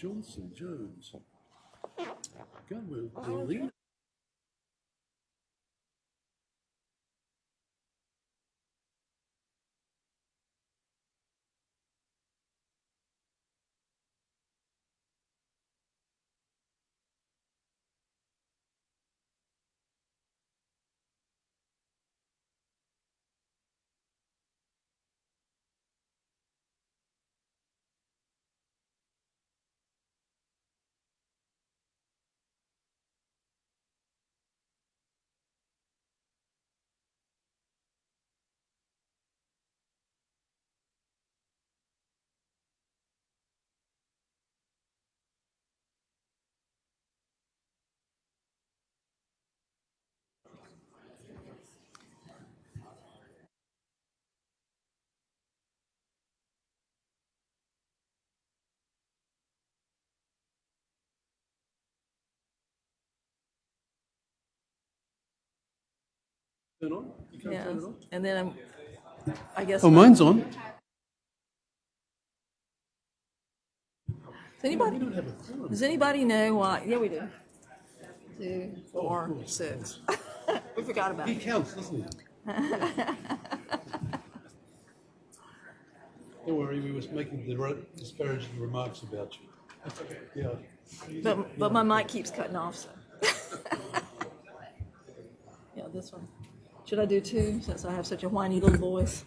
Johnson, Jones. God, we're Delineation. Turn on? You can't turn it on? And then I guess. Oh, mine's on. Does anybody know why? Yeah, we do. 2, 4, 6. We forgot about He it. counts, doesn't he? Don't worry, we was making the disparaging remarks about you. Yeah. But my mic keeps cutting off, so. Yeah, this one. Should I do 2 since I have such a whiny little voice?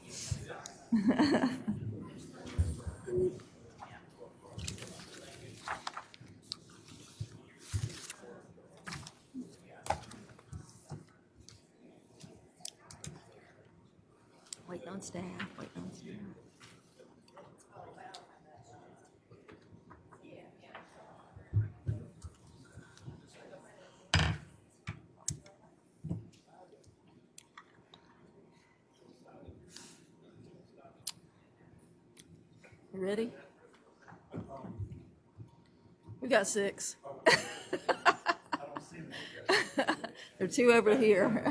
Waiting on staff, waiting on staff. You ready? We got 6. There are 2 over here.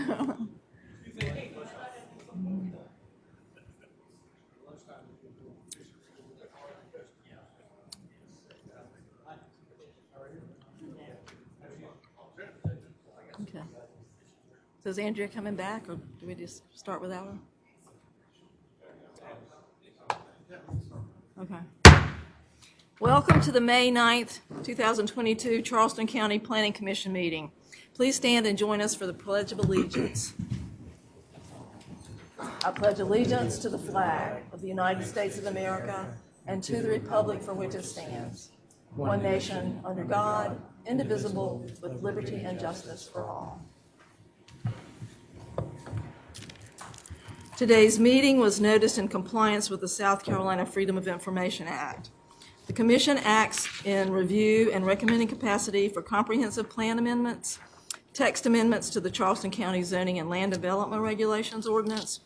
Okay. So is Andrea coming back, or do we just start without her? Okay. Welcome to the May 9th, 2022 Charleston County Planning Commission meeting. Please stand and join us for the Pledge of Allegiance. I pledge allegiance to the flag of the United States of America and to the republic for which it stands, one nation, under God, indivisible, with liberty and justice for all. Today's meeting was noticed in compliance with the South Carolina Freedom of Information Act. The Commission acts in review and recommending capacity for comprehensive plan amendments, text amendments to the Charleston County Zoning and Land Development Regulations Ordinance,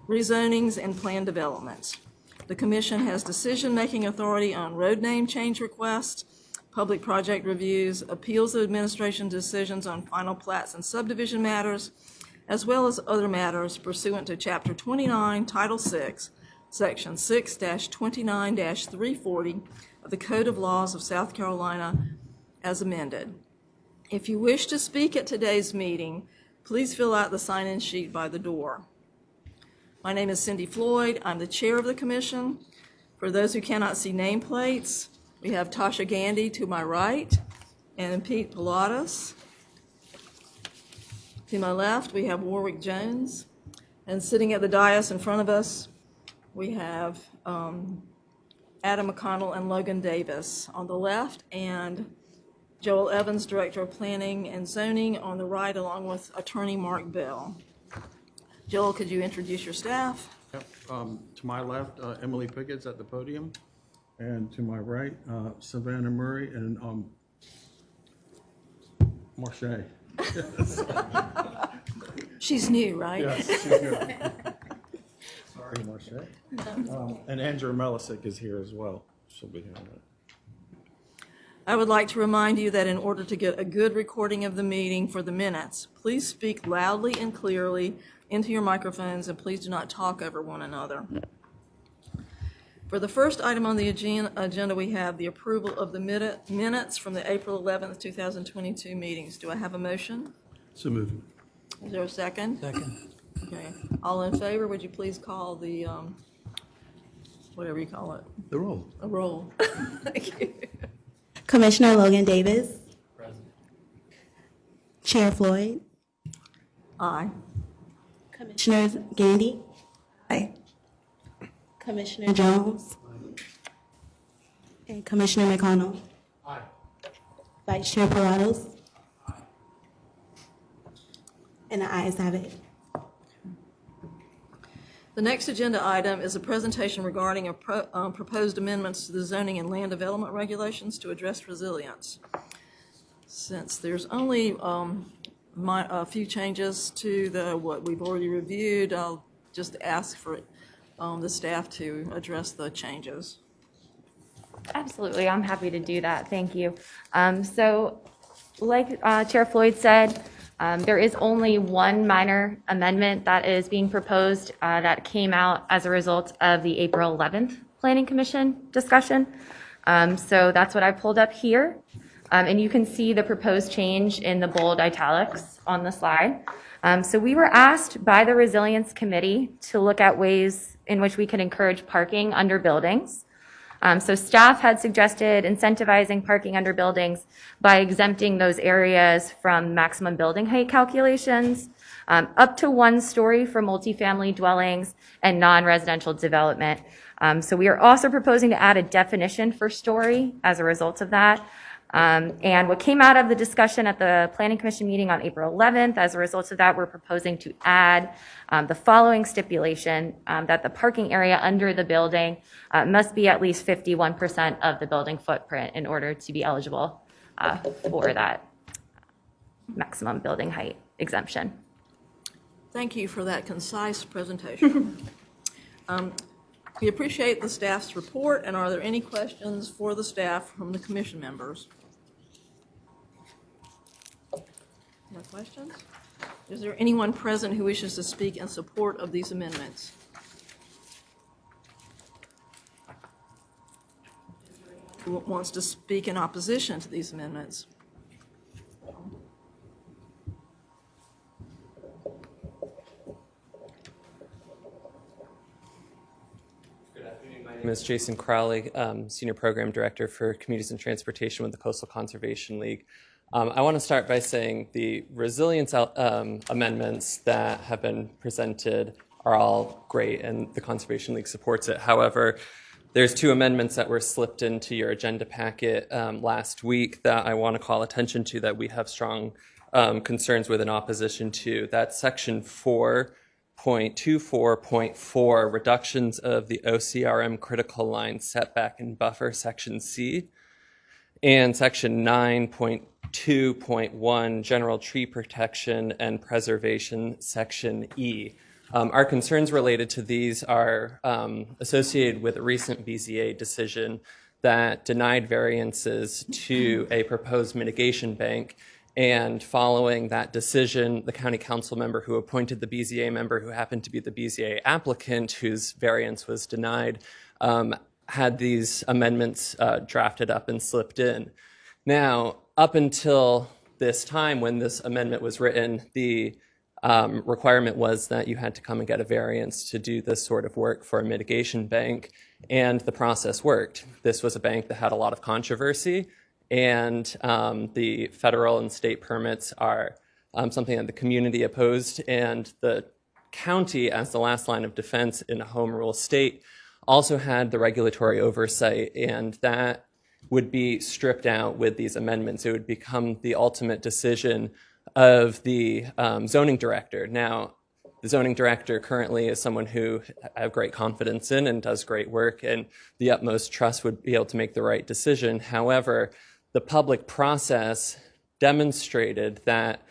rezonings, and plan developments. The Commission has decision-making authority on road name change requests, public project reviews, appeals of administration decisions on final plats and subdivision matters, as well as other matters pursuant to Chapter 29, Title 6, Section 6-29-340 of the Code of Laws of South Carolina as amended. If you wish to speak at today's meeting, please fill out the sign-in sheet by the door. My name is Cindy Floyd. I'm the chair of the commission. For those who cannot see nameplates, we have Tasha Gandy to my right and Pete Pilatus. To my left, we have Warwick Jones. And sitting at the dais in front of us, we have Adam McConnell and Logan Davis on the left, and Joel Evans, Director of Planning and Zoning, on the right, along with Attorney Mark Bell. Joel, could you introduce your staff? Yep. To my left, Emily Pickett's at the podium. And to my right, Savannah Murray and Marche. She's new, right? Yes, she's here. Sorry, Marche. And Andrew Melisick is here as well. She'll be here. I would like to remind you that in order to get a good recording of the meeting for the minutes, please speak loudly and clearly into your microphones, and please do not talk over one another. For the first item on the agenda, we have the approval of the minutes from the April 11th, 2022 meetings. Do I have a motion? So moving. Is there a second? Second. Okay. All in favor, would you please call the, whatever you call it, The roll. a roll? Thank you. Commissioner Logan Davis. Present. Chair Floyd. Aye. Commissioner Gandy. Aye. Commissioner Jones. And Commissioner McConnell. Aye. Vice Chair Pilatos. And the ayes have it. The next agenda item is a presentation regarding proposed amendments to the zoning and land development regulations to address resilience. Since there's only a few changes to what we've already reviewed, I'll just ask for the staff to address the changes. Absolutely, I'm happy to do that. Thank you. So, like Chair Floyd said, there is only one minor amendment that is being proposed that came out as a result of the April 11th Planning Commission discussion. So that's what I pulled up here. And you can see the proposed change in the bold italics on the slide. So we were asked by the Resilience Committee to look at ways in which we can encourage parking under buildings. So staff had suggested incentivizing parking under buildings by exempting those areas from maximum building height calculations, up to 1 story for multifamily dwellings and non-residential development. So we are also proposing to add a definition for story as a result of that. And what came out of the discussion at the Planning Commission meeting on April 11th, as a result of that, we're proposing to add the following stipulation, that the parking area under the building must be at least 51% of the building footprint in order to be eligible for that maximum building height exemption. Thank you for that concise presentation. We appreciate the staff's report, and are there any questions for the staff from the commission members? No questions? Is there anyone present who wishes to speak in support of these amendments? Who wants to speak in opposition to these amendments? My name is Jason Crowley, Senior Program Director for Communities and Transportation with the Coastal Conservation League. I want to start by saying the resilience amendments that have been presented are all great, and the Conservation League supports it. However, there's 2 amendments that were slipped into your agenda packet last week that I want to call attention to that we have strong concerns with in opposition to. That's Section 4.24.4, reductions of the OCRM critical line setback and buffer, Section C, and Section 9.2.1, general tree protection and preservation, Section E. Our concerns related to these are associated with a recent BZA decision that denied variances to a proposed mitigation bank. And following that decision, the county council member who appointed the BZA member, who happened to be the BZA applicant whose variance was denied, had these amendments drafted up and slipped in. Now, up until this time when this amendment was written, the requirement was that you had to come and get a variance to do this sort of work for a mitigation bank, and the process worked. This was a bank that had a lot of controversy, and the federal and state permits are something that the community opposed, and the county, as the last line of defense in a home rule state, also had the regulatory oversight, and that would be stripped out with these amendments. It would become the ultimate decision of the zoning director. Now, The zoning director currently is someone who I have great confidence in and does great work, and the utmost trust would be able to make the right decision. However, the public process demonstrated that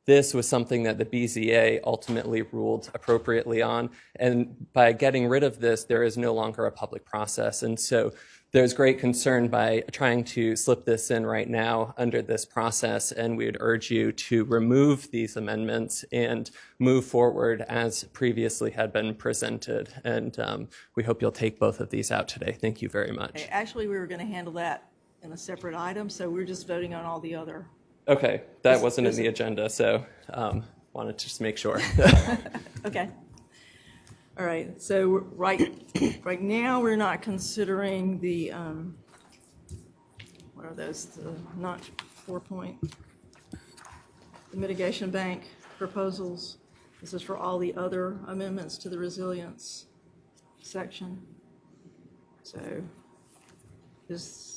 this was something that the BZA ultimately ruled appropriately on. And by getting rid of this, there is no longer a public process. And so there's great concern by trying to slip this in right now under this process. And we would urge you to remove these amendments and move forward as previously had been presented. And we hope you'll take both of these out today. Thank you very much. Okay, actually, we were going to handle that in a separate item, so we're just voting on all the other. Okay, that wasn't in the agenda, so wanted to just make sure. Okay. All right, so right now, we're not considering the, what are those, the not 4-point, the mitigation bank proposals. This is for all the other amendments to the resilience section. So this.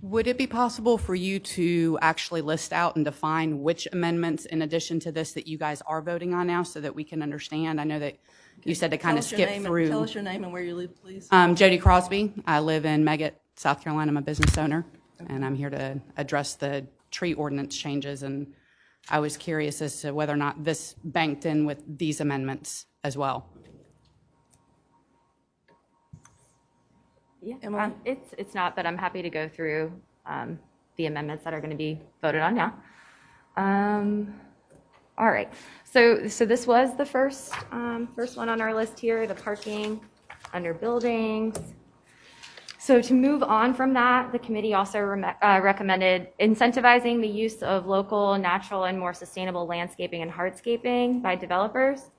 Would it be possible for you to actually list out and define which amendments in addition to this that you guys are voting on now so that we can understand? I know that you said to kind of skip through. Tell us your name and where you live, please. Jody Crosby. I live in Megget, South Carolina. I'm a business owner, and I'm here to address the tree ordinance changes. And I was curious as to whether or not this banked in with these amendments as well. Yeah, it's not, but I'm happy to go through the amendments that are going to be voted on now. All right, so this was the first one on our list here, the parking under buildings. So to move on from that, the committee also recommended incentivizing the use of local, natural, and more sustainable landscaping and hardscaping by developers.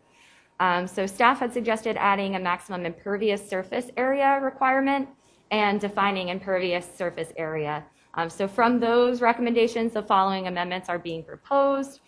So staff had suggested adding a maximum impervious surface area requirement and defining impervious surface area. So from those recommendations, the following amendments are being proposed.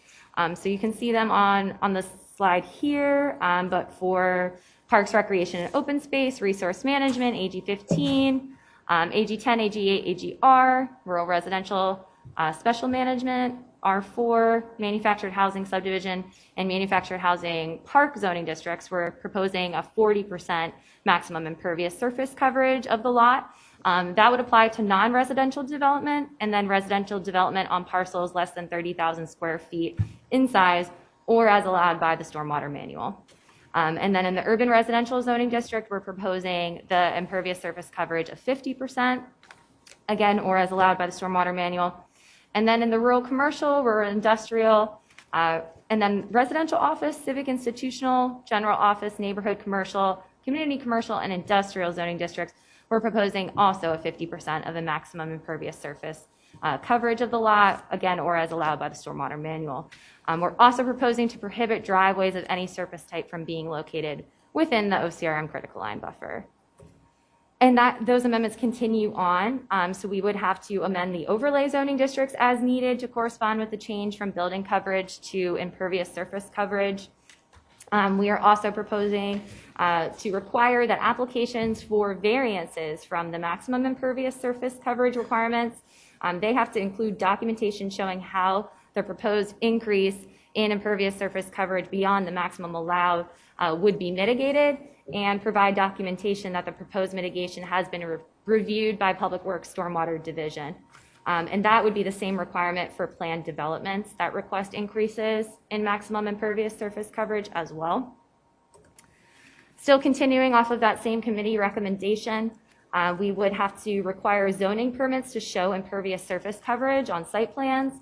So you can see them on the slide here, but for Parks, Recreation, and Open Space, Resource Management, AG 15, AG 10, AG 8, AGR, Rural Residential Special Management, R4, Manufactured Housing Subdivision, and Manufactured Housing Park zoning districts, we're proposing a 40% maximum impervious surface coverage of the lot. That would apply to non-residential development, and then residential development on parcels less than 30,000 square feet in size, or as allowed by the Stormwater Manual. And then in the urban residential zoning district, we're proposing the impervious surface coverage of 50%, again, or as allowed by the Stormwater Manual. And then in the rural commercial, rural industrial, and then residential office, civic institutional, general office, neighborhood commercial, community commercial, and industrial zoning districts, we're proposing also a 50% of the maximum impervious surface coverage of the lot, again, or as allowed by the Stormwater Manual. We're also proposing to prohibit driveways of any surface type from being located within the OCRM critical line buffer. And those amendments continue on, so we would have to amend the overlay zoning districts as needed to correspond with the change from building coverage to impervious surface coverage. We are also proposing to require that applications for variances from the maximum impervious surface coverage requirements, they have to include documentation showing how the proposed increase in impervious surface coverage beyond the maximum allowed would be mitigated, and provide documentation that the proposed mitigation has been reviewed by Public Works Stormwater Division. And that would be the same requirement for planned developments that request increases in maximum impervious surface coverage as well. Still continuing off of that same committee recommendation, we would have to require zoning permits to show impervious surface coverage on site plans.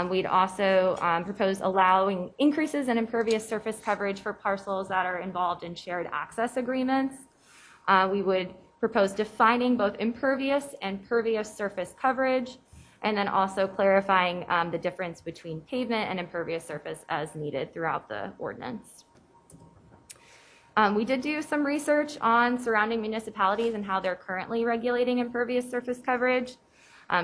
We'd also propose allowing increases in impervious surface coverage for parcels that are involved in shared access agreements. We would propose defining both impervious and pervious surface coverage, and then also clarifying the difference between pavement and impervious surface as needed throughout the ordinance. We did do some research on surrounding municipalities and how they're currently regulating impervious surface coverage.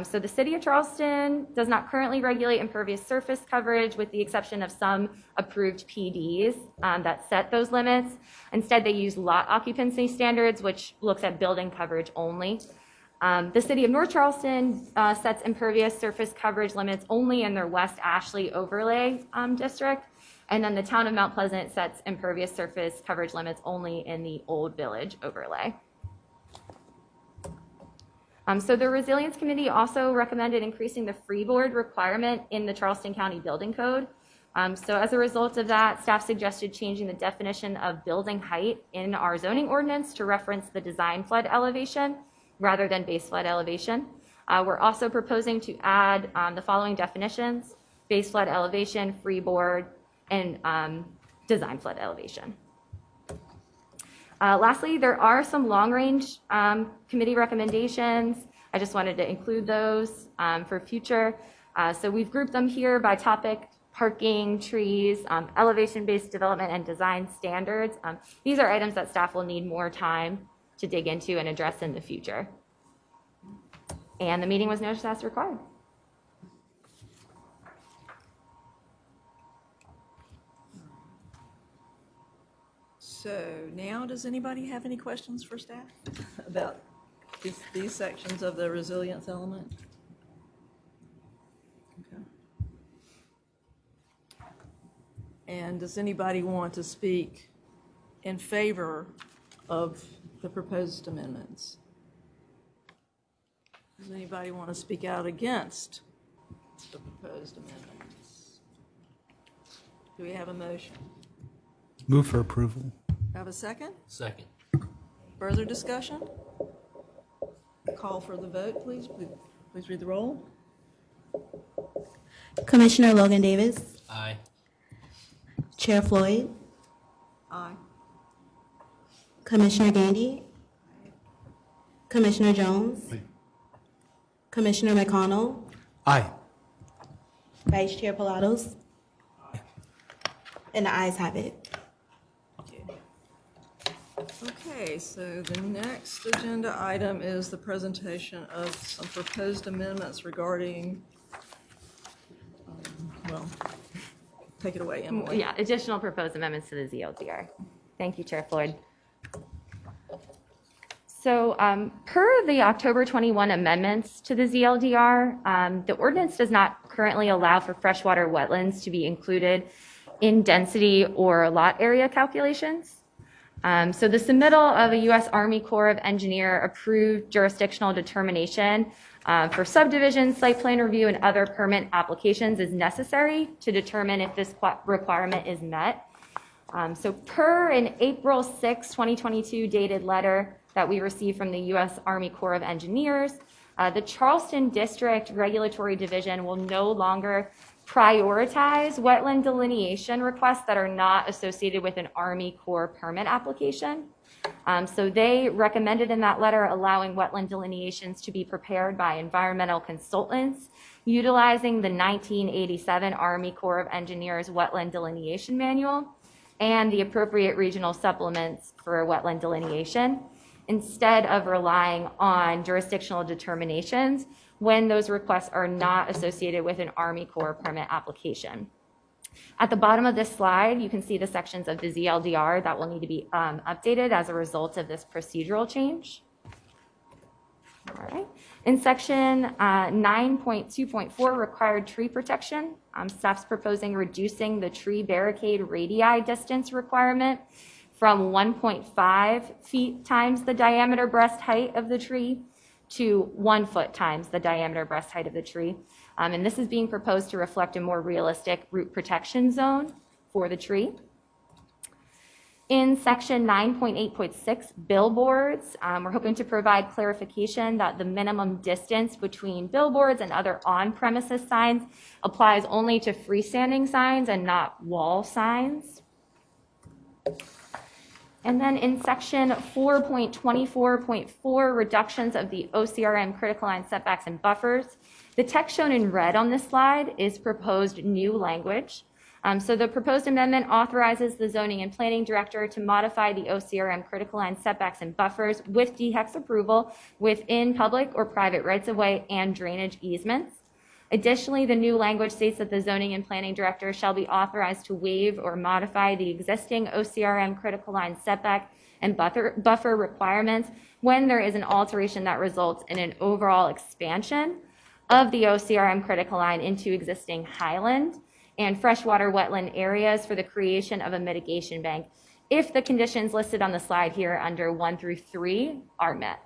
So the city of Charleston does not currently regulate impervious surface coverage, with the exception of some approved PDs that set those limits. Instead, they use lot occupancy standards, which looks at building coverage only. The city of North Charleston sets impervious surface coverage limits only in their West Ashley overlay district. And then the town of Mount Pleasant sets impervious surface coverage limits only in the Old Village overlay. So the Resilience Committee also recommended increasing the freeboard requirement in the Charleston County Building Code. So as a result of that, staff suggested changing the definition of building height in our zoning ordinance to reference the design flood elevation rather than base flood elevation. We're also proposing to add the following definitions: base flood elevation, freeboard, and design flood elevation. Lastly, there are some long-range committee recommendations. I just wanted to include those for future. So we've grouped them here by topic: parking, trees, elevation-based development, and design standards. These are items that staff will need more time to dig into and address in the future. And the meeting was noticed as required. So now, does anybody have any questions for staff about these sections of the resilience element? Okay. And does anybody want to speak in favor of the proposed amendments? Does anybody want to speak out against the proposed amendments? Do we have a motion? Move for approval. Have a second? Second. Further discussion? Call for the vote, please. Please read the roll. Commissioner Logan Davis, Aye. Chair Floyd, Aye. Commissioner Gandy, Commissioner Jones, Commissioner McConnell, Aye. Vice Chair Pilatos, and the ayes have it. Okay, so the next agenda item is the presentation of some proposed amendments regarding, well, take it away, Emily. Yeah, additional proposed amendments to the ZLDR. Thank you, Chair Floyd. So per the October 21 amendments to the ZLDR, the ordinance does not currently allow for freshwater wetlands to be included in density or lot area calculations. So the submittal of a U.S. Army Corps of Engineer approved jurisdictional determination for subdivision, site plan review, and other permit applications is necessary to determine if this requirement is met. So per an April 6, 2022 dated letter that we received from the U.S. Army Corps of Engineers, the Charleston District Regulatory Division will no longer prioritize wetland delineation requests that are not associated with an Army Corps permit application. So they recommended in that letter allowing wetland delineations to be prepared by environmental consultants utilizing the 1987 Army Corps of Engineers Wetland Delineation Manual and the appropriate regional supplements for wetland delineation, instead of relying on jurisdictional determinations when those requests are not associated with an Army Corps permit application. At the bottom of this slide, you can see the sections of the ZLDR that will need to be updated as a result of this procedural change. All right. In section 9.2.4, required tree protection, staff's proposing reducing the tree barricade radii distance requirement from 1.5 feet times the diameter breast height of the tree to 1 foot times the diameter breast height of the tree. And this is being proposed to reflect a more realistic root protection zone for the tree. In section 9.8.6, billboards, we're hoping to provide clarification that the minimum distance between billboards and other on-premises signs applies only to freestanding signs and not wall signs. And then in section 4.24.4, reductions of the OCRM critical line setbacks and buffers, the text shown in red on this slide is proposed new language. So the proposed amendment authorizes the zoning and planning director to modify the OCRM critical line setbacks and buffers with DHEX approval within public or private rights of way and drainage easements. Additionally, the new language states that the zoning and planning director shall be authorized to waive or modify the existing OCRM critical line setback and buffer requirements when there is an alteration that results in an overall expansion of the OCRM critical line into existing highland and freshwater wetland areas for the creation of a mitigation bank, if the conditions listed on the slide here under 1 through 3 are met.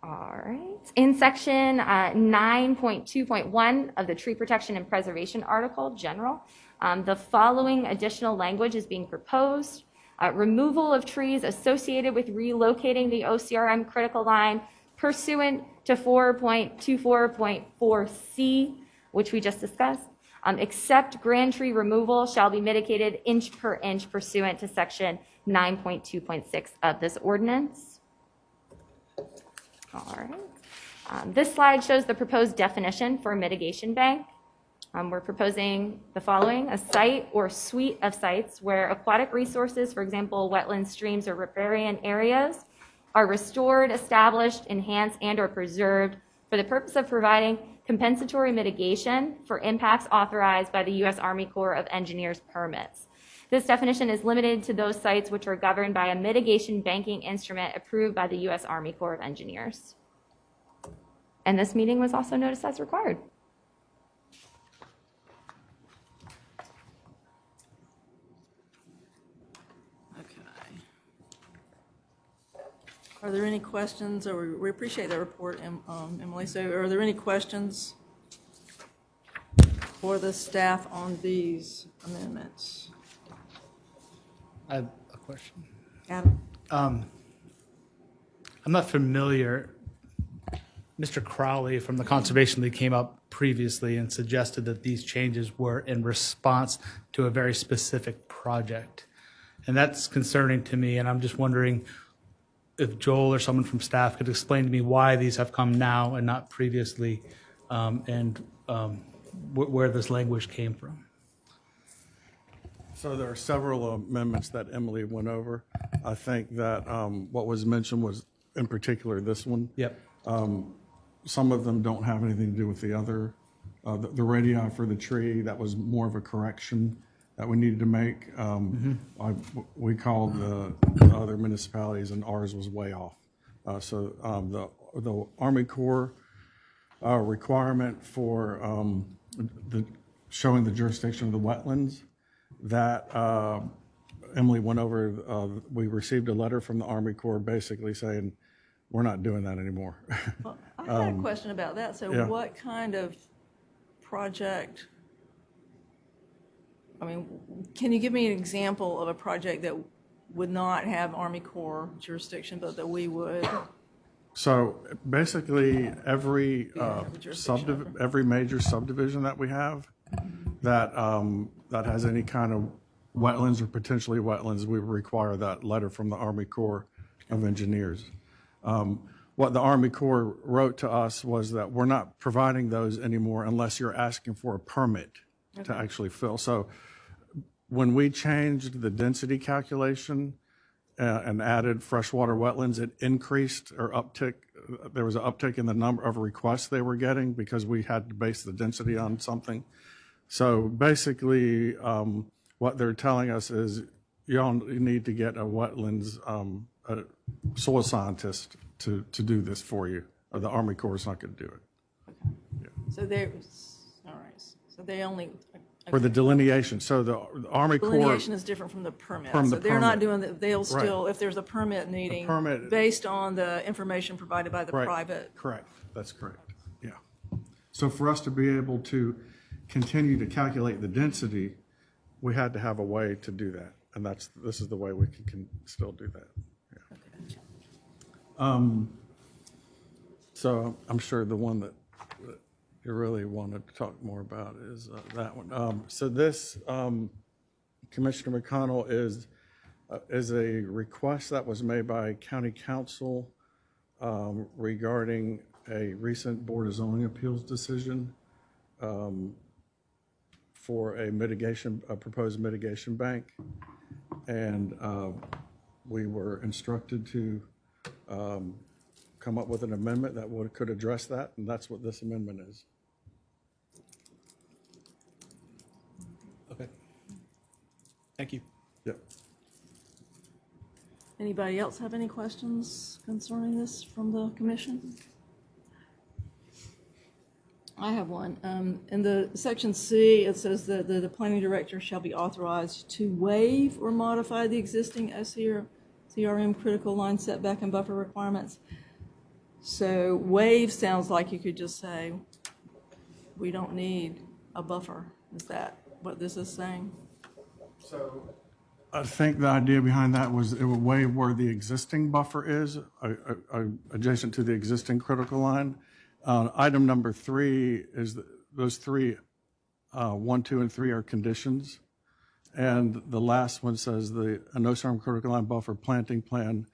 All right. In section 9.2.1 of the Tree Protection and Preservation article, general, the following additional language is being proposed. Removal of trees associated with relocating the OCRM critical line pursuant to 4.24.4C, which we just discussed, except grand tree removal shall be mitigated inch per inch pursuant to section 9.2.6 of this ordinance. All right. This slide shows the proposed definition for a mitigation bank. We're proposing the following: a site or suite of sites where aquatic resources, for example, wetlands, streams, or riparian areas, are restored, established, enhanced, and or preserved for the purpose of providing compensatory mitigation for impacts authorized by the U.S. Army Corps of Engineers permits. This definition is limited to those sites which are governed by a mitigation banking instrument approved by the U.S. Army Corps of Engineers. And this meeting was also noticed as required. Okay. Are there any questions, or we appreciate the report, Emily, so are there any questions for the staff on these amendments? I have a question. Adam? I'm not familiar. Mr. Crowley from the Conservation League came up previously and suggested that these changes were in response to a very specific project. And that's concerning to me, and I'm just wondering if Joel or someone from staff could explain to me why these have come now and not previously, and where this language came from. So there are several amendments that Emily went over. I think that what was mentioned was, in particular, this one. Yep. Some of them don't have anything to do with the other. The radii for the tree, that was more of a correction that we needed to make. We called the other municipalities, and ours was way off. So the Army Corps requirement for showing the jurisdiction of the wetlands, that Emily went over. We received a letter from the Army Corps basically saying, we're not doing that anymore. Well, I had a question about that. So yeah. what kind of project, I mean, can you give me an example of a project that would not have Army Corps jurisdiction, but that we would? So basically, every jurisdiction every major subdivision that we have that that has any kind of wetlands or potentially wetlands, we require that letter from the Army Corps of Engineers. What the Army Corps wrote to us was that we're not providing those anymore unless you're asking for a permit to actually fill. So when we changed the density calculation and added freshwater wetlands, it increased or uptick. There was an uptick in the number of requests they were getting because we had to base the density on something. So basically, what they're telling us is you need to get a wetlands a soil scientist to do this for you, or the Army Corps is not going to do it. So they're, all right, so they only. For the delineation, so the Army Corps. Delineation is different from the permit. From the So they're not permit. doing, they'll still, Right. if there's a permit needing, permit- based on the information provided by the Right. private. Correct, that's correct, yeah. So for us to be able to continue to calculate the density, we had to have a way to do that, and this is the way we can still do that. So I'm sure the one that you really wanted to talk more about is that one. So this, Commissioner McConnell, is a request that was made by County Council regarding a recent Board of Zoning Appeals decision for a proposed mitigation bank. And we were instructed to come up with an amendment that could address that, and that's what this amendment is. Okay. Thank you. Yep. Anybody else have any questions concerning this from the commission? I have one. In the section C, it says that the planning director shall be authorized to waive or modify the existing CRM critical line setback and buffer requirements. So waive sounds like you could just say, we don't need a buffer. Is that what this is saying? I think the idea behind that was it would waive where the existing buffer is, adjacent to the existing critical line. Item number 3 is those 3, 1, 2, and 3 are conditions. And the last one says a no-storm critical line buffer planting plan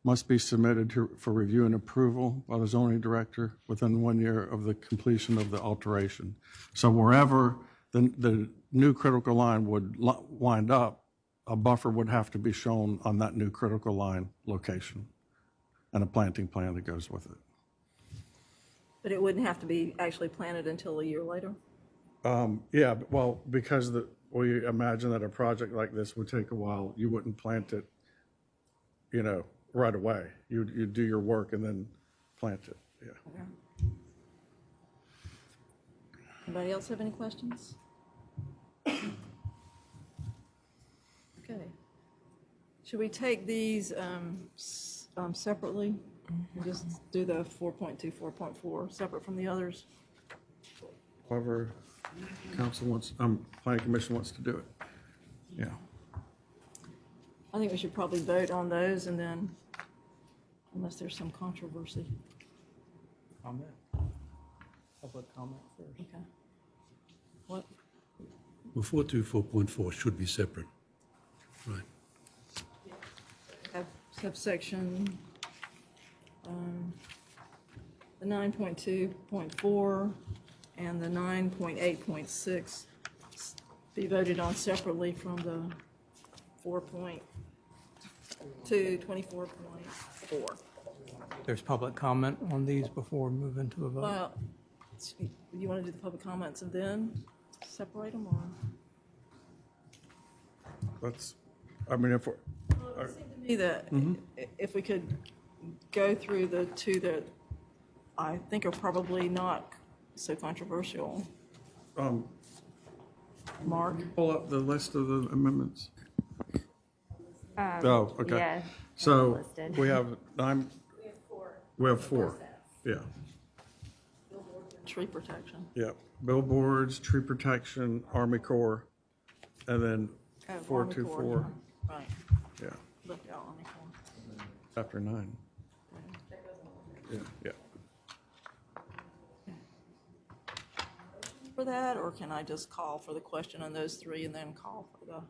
must be submitted for review and approval by the zoning director within 1 year of the completion of the alteration. So wherever the new critical line would wind up, a buffer would have to be shown on that new critical line location and a planting plan that goes with it. But it wouldn't have to be actually planted until a year later? Yeah, well, because we imagine that a project like this would take a while, you wouldn't plant it, right away. You'd do your work and then plant it, yeah. Okay. Anybody else have any questions? Okay. Should we take these separately? And just do the 4.2, 4.4 separate from the others? However council wants, planning commission wants to do it. Yeah. I think we should probably vote on those and then, unless there's some controversy. Comment. Public comment first. Okay. What? Well, 4.2, 4.4 should be separate, right? Have subsection, the 9.2.4 and the 9.8.6 be voted on separately from the 4.2, 24.4. There's public comment on these before we move into a vote. Well, you want to do the public comments and then separate them, or? That's, if we're, It seemed to me that if we could go through the two that I think are probably not so controversial. Mark? pull up the list of the amendments. Oh, okay. Yeah. So listed. we have 9. We have 4. Yeah, Tree protection. yeah. Billboards, tree protection, Army Corps, and then Oh, 424. Right, Yeah, look out Army Corps. chapter 9. Yeah, yeah. For that, or can I just call for the question on those 3 and then call for the,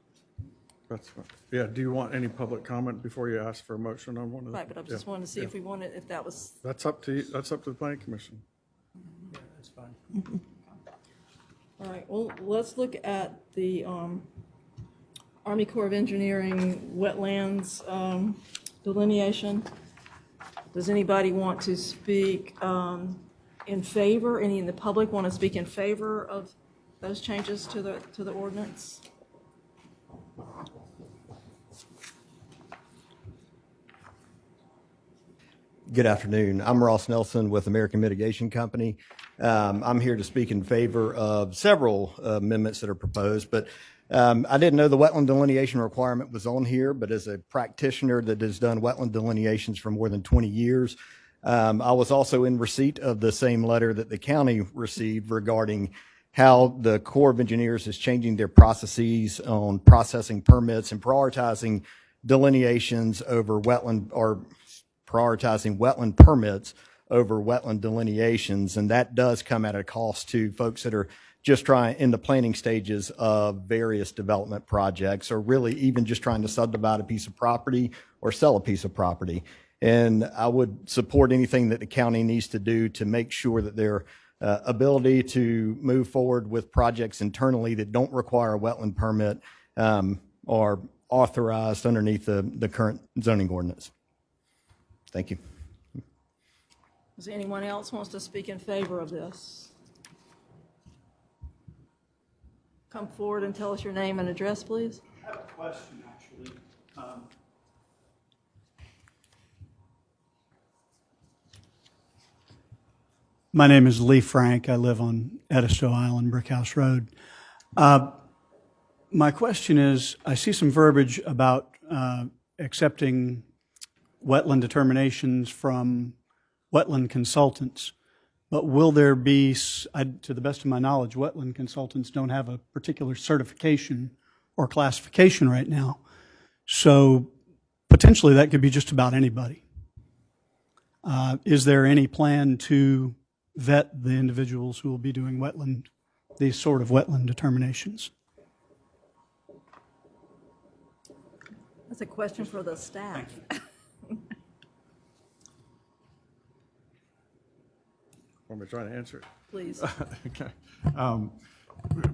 That's fine. Yeah, do you want any public comment before you ask for a motion on one of them? right, but I just Yeah, wanted to see yeah. if we wanted, if that was, That's up to you, that's up to the planning commission. Yeah, that's fine. all right, well, let's look at the Army Corps of Engineering wetlands delineation. Does anybody want to speak in favor? Any in the public want to speak in favor of those changes to the ordinance? Good afternoon. I'm Ross Nelson with American Mitigation Company. I'm here to speak in favor of several amendments that are proposed, but I didn't know the wetland delineation requirement was on here, but as a practitioner that has done wetland delineations for more than 20 years, I was also in receipt of the same letter that the county received regarding how the Corps of Engineers is changing their processes on processing permits and prioritizing delineations over wetland, or prioritizing wetland permits over wetland delineations. And that does come at a cost to folks that are just trying in the planning stages of various development projects, or really even just trying to subdivide a piece of property or sell a piece of property. And I would support anything that the county needs to do to make sure that their ability to move forward with projects internally that don't require a wetland permit are authorized underneath the current zoning ordinance. Thank you. Does anyone else wants to speak in favor of this? Come forward and tell us your name and address, please. I have a question, actually. My name is Lee Frank. I live on Edisto Island, Brickhouse Road. My question is, I see some verbiage about accepting wetland determinations from wetland consultants, but will there be, to the best of my knowledge, wetland consultants don't have a particular certification or classification right now. So potentially that could be just about anybody. Is there any plan to vet the individuals who will be doing these sort of wetland determinations? That's a question for the staff. Want me to try to answer it? Please. Okay.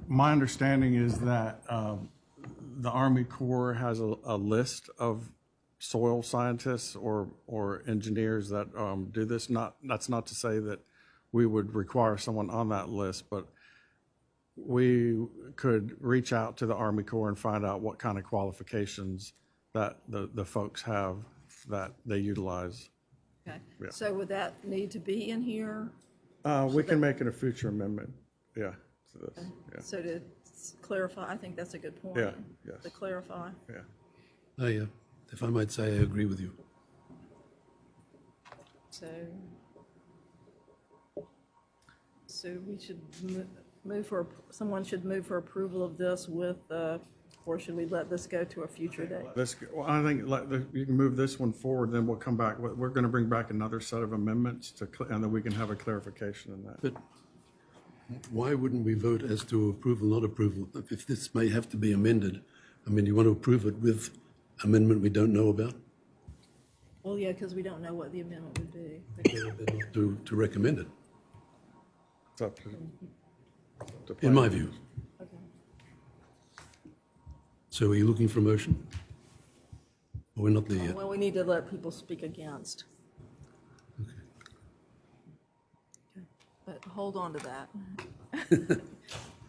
My understanding is that the Army Corps has a list of soil scientists or engineers that do this. That's not to say that we would require someone on that list, but we could reach out to the Army Corps and find out what kind of qualifications that the folks have that they utilize. Okay. Yeah. So would that need to be in here? We can make it a future amendment. Yeah. To this. Yeah. So to clarify, I think that's a good point. Yeah, yes. To clarify. Yeah. If I might say, I agree with you. So we should someone should move for approval of this with, or should we let this go to a future date? Well, I think you can move this one forward, then we'll come back. We're going to bring back another set of amendments and then we can have a clarification in that. But why wouldn't we vote as to approval, not approval? If this may have to be amended, I mean, you want to approve it with amendment we don't know about? Well, yeah, because we don't know what the amendment would be. To recommend it, It's up to in my view. Okay. So are you looking for a motion? Or we're not there yet? Well, we need to let people speak against. Okay. But hold on to that.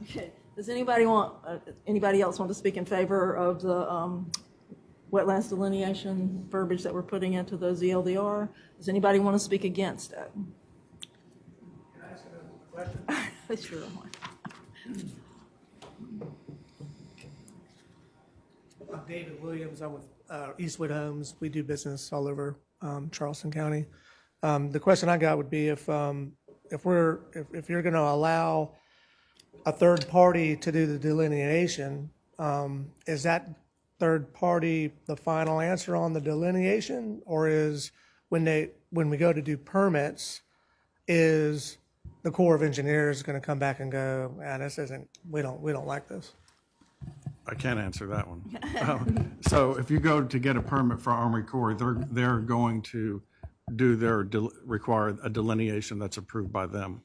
Okay. Does anybody else want to speak in favor of the wetlands delineation verbiage that we're putting into the ZLDR? Does anybody want to speak against it? Can I ask another question? Sure. I'm David Williams. I'm with Eastwood Homes. We do business all over Charleston County. The question I got would be if you're going to allow a third party to do the delineation, is that third party the final answer on the delineation, or is when we go to do permits, is the Corps of Engineers going to come back and go, we don't like this? I can't answer that one. So if you go to get a permit for Army Corps, they're going to do require a delineation that's approved by them.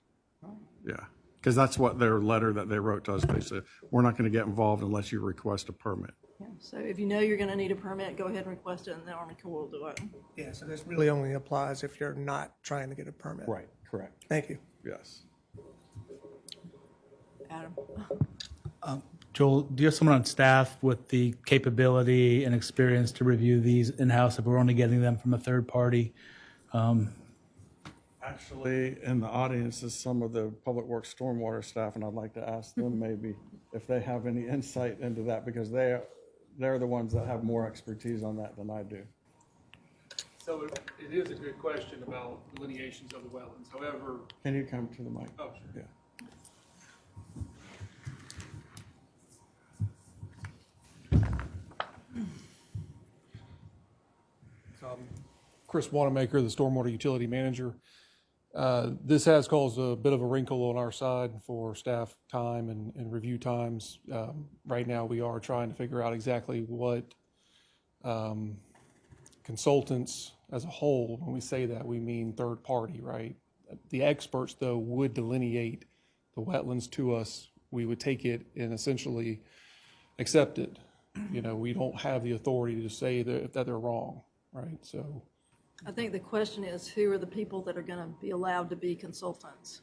Yeah, because that's what their letter that they wrote to us, they said, we're not going to get involved unless you request a permit. Yeah. So if you know you're going to need a permit, go ahead and request it, and the Army Corps will do it. Yeah, so this really only applies if you're not trying to get a permit. Right, correct. Thank you. Yes. Adam? Joel, do you have someone on staff with the capability and experience to review these in-house if we're only getting them from a third party? Actually, in the audience is some of the Public Works Stormwater staff, and I'd like to ask them maybe if they have any insight into that, because they're the ones that have more expertise on that than I do. So it is a good question about delineations of the wetlands. However, Can you come to the mic? oh, sure. Yeah. Chris Wanamaker, the Stormwater Utility Manager. This has caused a bit of a wrinkle on our side for staff time and review times. Right now, we are trying to figure out exactly what consultants as a whole, when we say that, we mean third party, right? The experts, though, would delineate the wetlands to us. We would take it and essentially accept it. You know, we don't have the authority to say that they're wrong, right? So I think the question is, who are the people that are going to be allowed to be consultants?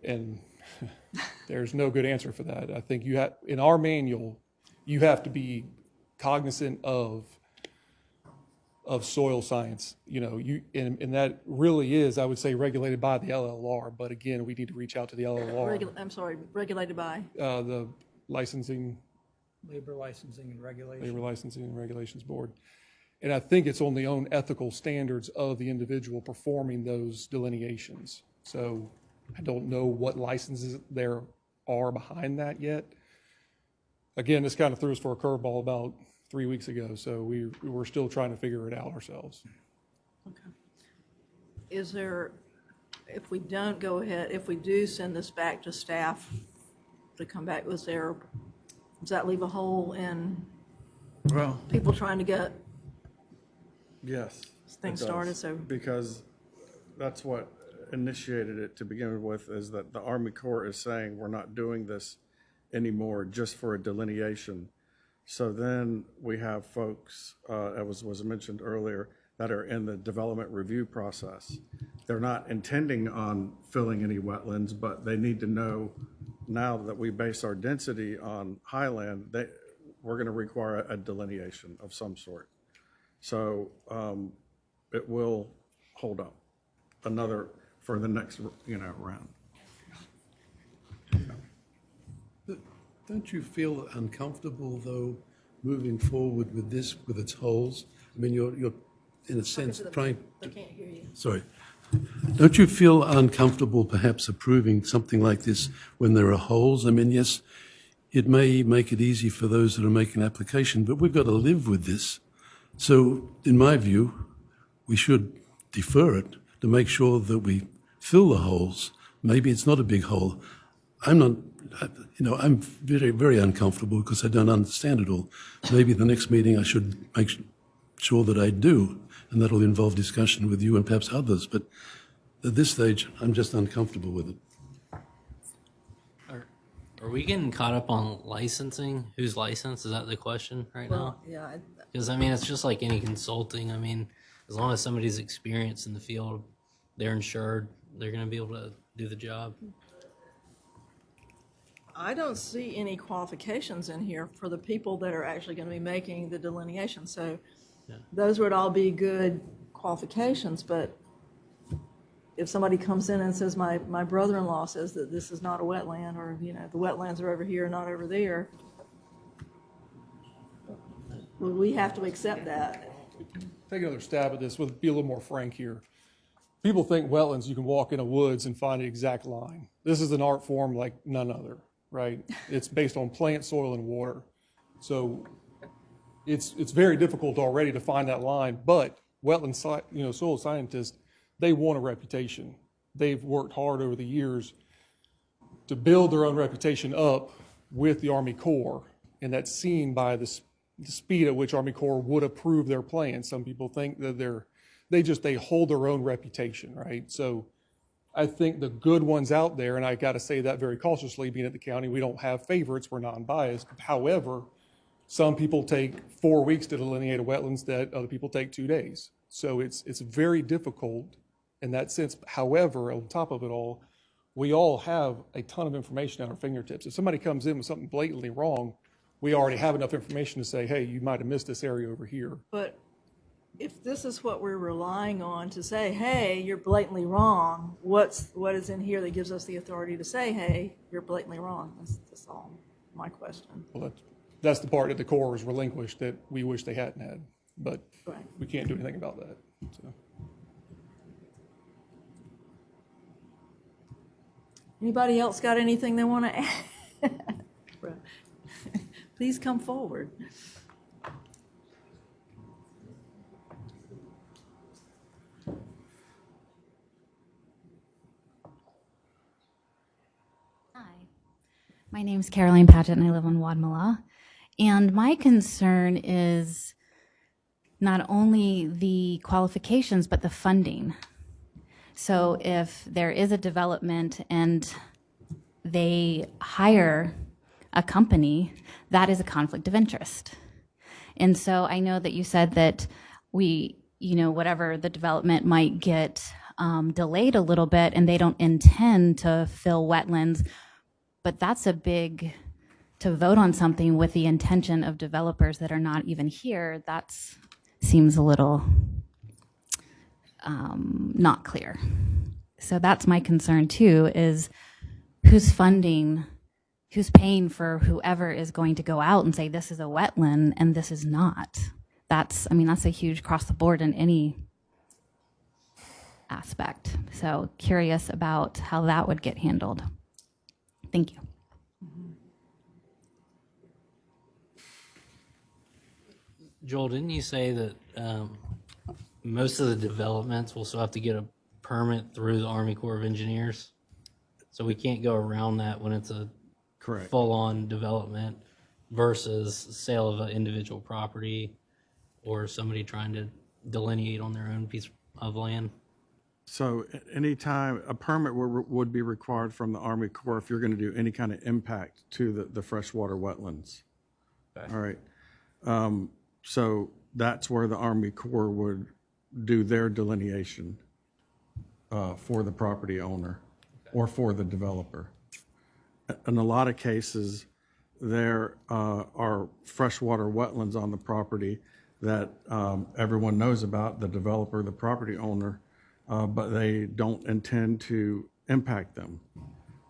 And there's no good answer for that. I think in our manual, you have to be cognizant of soil science, and that really is, I would say, regulated by the LLR. But again, we need to reach out to the LLR. I'm sorry, regulated by? The licensing, Labor licensing and regulation. Labor Licensing and Regulations Board. And I think it's on the own ethical standards of the individual performing those delineations. So I don't know what licenses there are behind that yet. Again, this kind of threw us for a curveball about 3 weeks ago, so we're still trying to figure it out ourselves. Okay. Is there, if we don't go ahead, if we do send this back to staff to come back, does that leave a hole in Well, people trying to get yes. things it does, started? So because that's what initiated it to begin with, is that the Army Corps is saying we're not doing this anymore just for a delineation. So then we have folks, as was mentioned earlier, that are in the development review process. They're not intending on filling any wetlands, but they need to know now that we base our density on highland, that we're going to require a delineation of some sort. So it will hold up another for the next round. Don't you feel uncomfortable, though, moving forward with this, with its holes? I mean, you're in a sense trying. they can't hear you. Sorry. Don't you feel uncomfortable perhaps approving something like this when there are holes? I mean, yes, it may make it easy for those that are making an application, but we've got to live with this. So, in my view, we should defer it to make sure that we fill the holes. Maybe it's not a big hole. I'm very, very uncomfortable because I don't understand it all. Maybe the next meeting I should make sure that I do, and that'll involve discussion with you and perhaps others. But at this stage, I'm just uncomfortable with it. Are we getting caught up on licensing? Who's licensed? Is that the question right now? Yeah. Because, I mean, it's just like any consulting. I mean, as long as somebody's experienced in the field, they're insured, they're going to be able to do the job. I don't see any qualifications in here for the people that are actually going to be making the delineation. So those would all be good qualifications, but if somebody comes in and says, my brother-in-law says that this is not a wetland, or, the wetlands are over here, not over there, well, we have to accept that. Take another stab at this, be a little more frank here. People think wetlands, you can walk in a woods and find an exact line. This is an art form like none other, right? It's based on plant, soil, and water. So it's very difficult already to find that line, but wetland soil scientists, they want a reputation. They've worked hard over the years to build their own reputation up with the Army Corps, and that's seen by the speed at which Army Corps would approve their plans. Some people think that they hold their own reputation, right? So I think the good ones out there, and I got to say that very cautiously, being at the county, we don't have favorites, we're non-biased. However, some people take 4 weeks to delineate a wetlands that other people take 2 days. So it's very difficult in that sense. However, on top of it all, we all have a ton of information at our fingertips. If somebody comes in with something blatantly wrong, we already have enough information to say, hey, you might have missed this area over here. But if this is what we're relying on to say, hey, you're blatantly wrong, what is in here that gives us the authority to say, hey, you're blatantly wrong? That's all my question. Well, that's the part that the Corps has relinquished that we wish they hadn't had, but Right. we can't do anything about that. So. Anybody else got anything they want to add? Please come forward. Hi, my name is Caroline Paget and I live in Wadmalaw. And my concern is not only the qualifications, but the funding. So if there is a development and they hire a company, that is a conflict of interest. And so I know that you said that whatever the development might get delayed a little bit and they don't intend to fill wetlands. But that's a big, to vote on something with the intention of developers that are not even here, that seems a little not clear. So that's my concern too, is who's funding, who's paying for whoever is going to go out and say this is a wetland and this is not. That's a huge across the board in any aspect. So curious about how that would get handled. Thank you. Joel, didn't you say that most of the developments will still have to get a permit through the Army Corps of Engineers? So we can't go around that when it's a Correct. full-on development versus sale of an individual property or somebody trying to delineate on their own piece of land? So anytime, a permit would be required from the Army Corps if you're going to do any kind of impact to the freshwater wetlands. Okay. All right. So that's where the Army Corps would do their delineation for the property owner or for the developer. In a lot of cases, there are freshwater wetlands on the property that everyone knows about, the developer, the property owner, but they don't intend to impact them.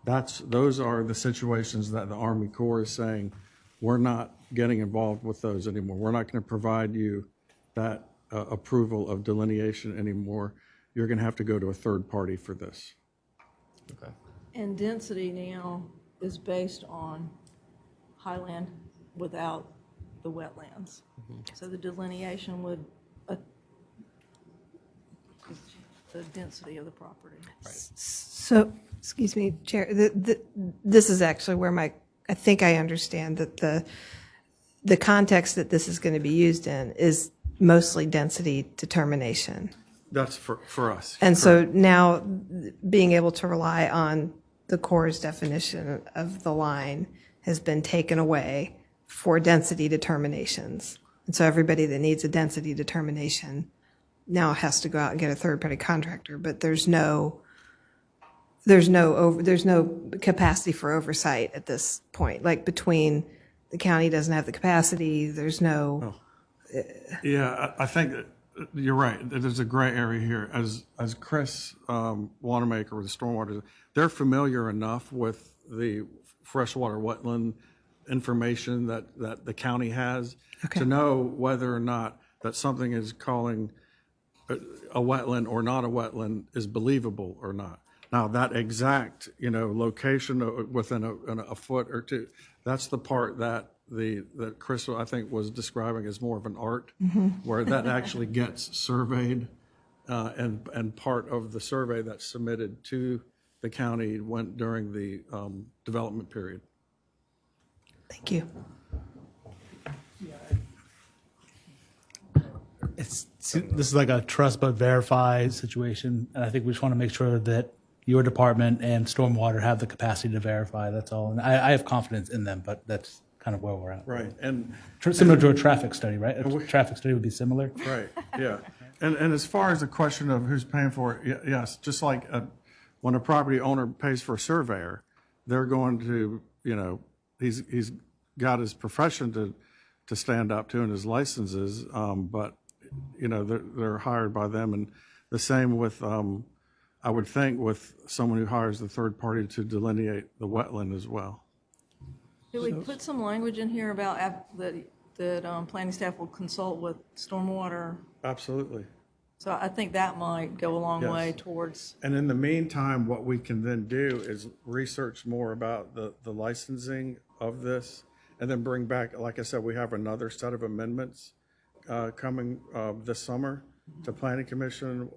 Those are the situations that the Army Corps is saying, we're not getting involved with those anymore. We're not going to provide you that approval of delineation anymore. You're going to have to go to a third party for this. Okay. And density now is based on highland without the wetlands. So the delineation would, the density of the property. So, excuse me, Chair, this is actually where I think I understand that the context that this is going to be used in is mostly density determination. That's for us. And so now being able to rely on the Corps' definition of the line has been taken away for density determinations. And so everybody that needs a density determination now has to go out and get a third-party contractor, but there's no capacity for oversight at this point. Like between the county doesn't have the capacity, there's no. Yeah, I think that you're right. There's a gray area here. As Chris Wanamaker with the stormwater, they're familiar enough with the freshwater wetland information that the county has to know whether or not that something is calling a wetland or not a wetland is believable or not. Now, that exact, location within a foot or two, that's the part that that Chris, I think, was describing as more of an art, where that actually gets surveyed, and part of the survey that's submitted to the county went during the development period. Thank you. This is like a trust but verify situation, and I think we just want to make sure that your department and stormwater have the capacity to verify. That's all. And I have confidence in them, but that's kind of where we're at. Right. And similar to a traffic study, right? A traffic study would be similar. Right. Yeah. And as far as the question of who's paying for it, yes, just like when a property owner pays for a surveyor, they're going to, he's got his profession to stand up to and his licenses, but they're hired by them. And the same with, I would think, with someone who hires the third party to delineate the wetland as well. Could we put some language in here about that planning staff will consult with stormwater? Absolutely. So I think that might go a long Yes. way towards. And in the meantime, what we can then do is research more about the licensing of this, and then bring back, like I said, we have another set of amendments coming this summer to Planning Commission,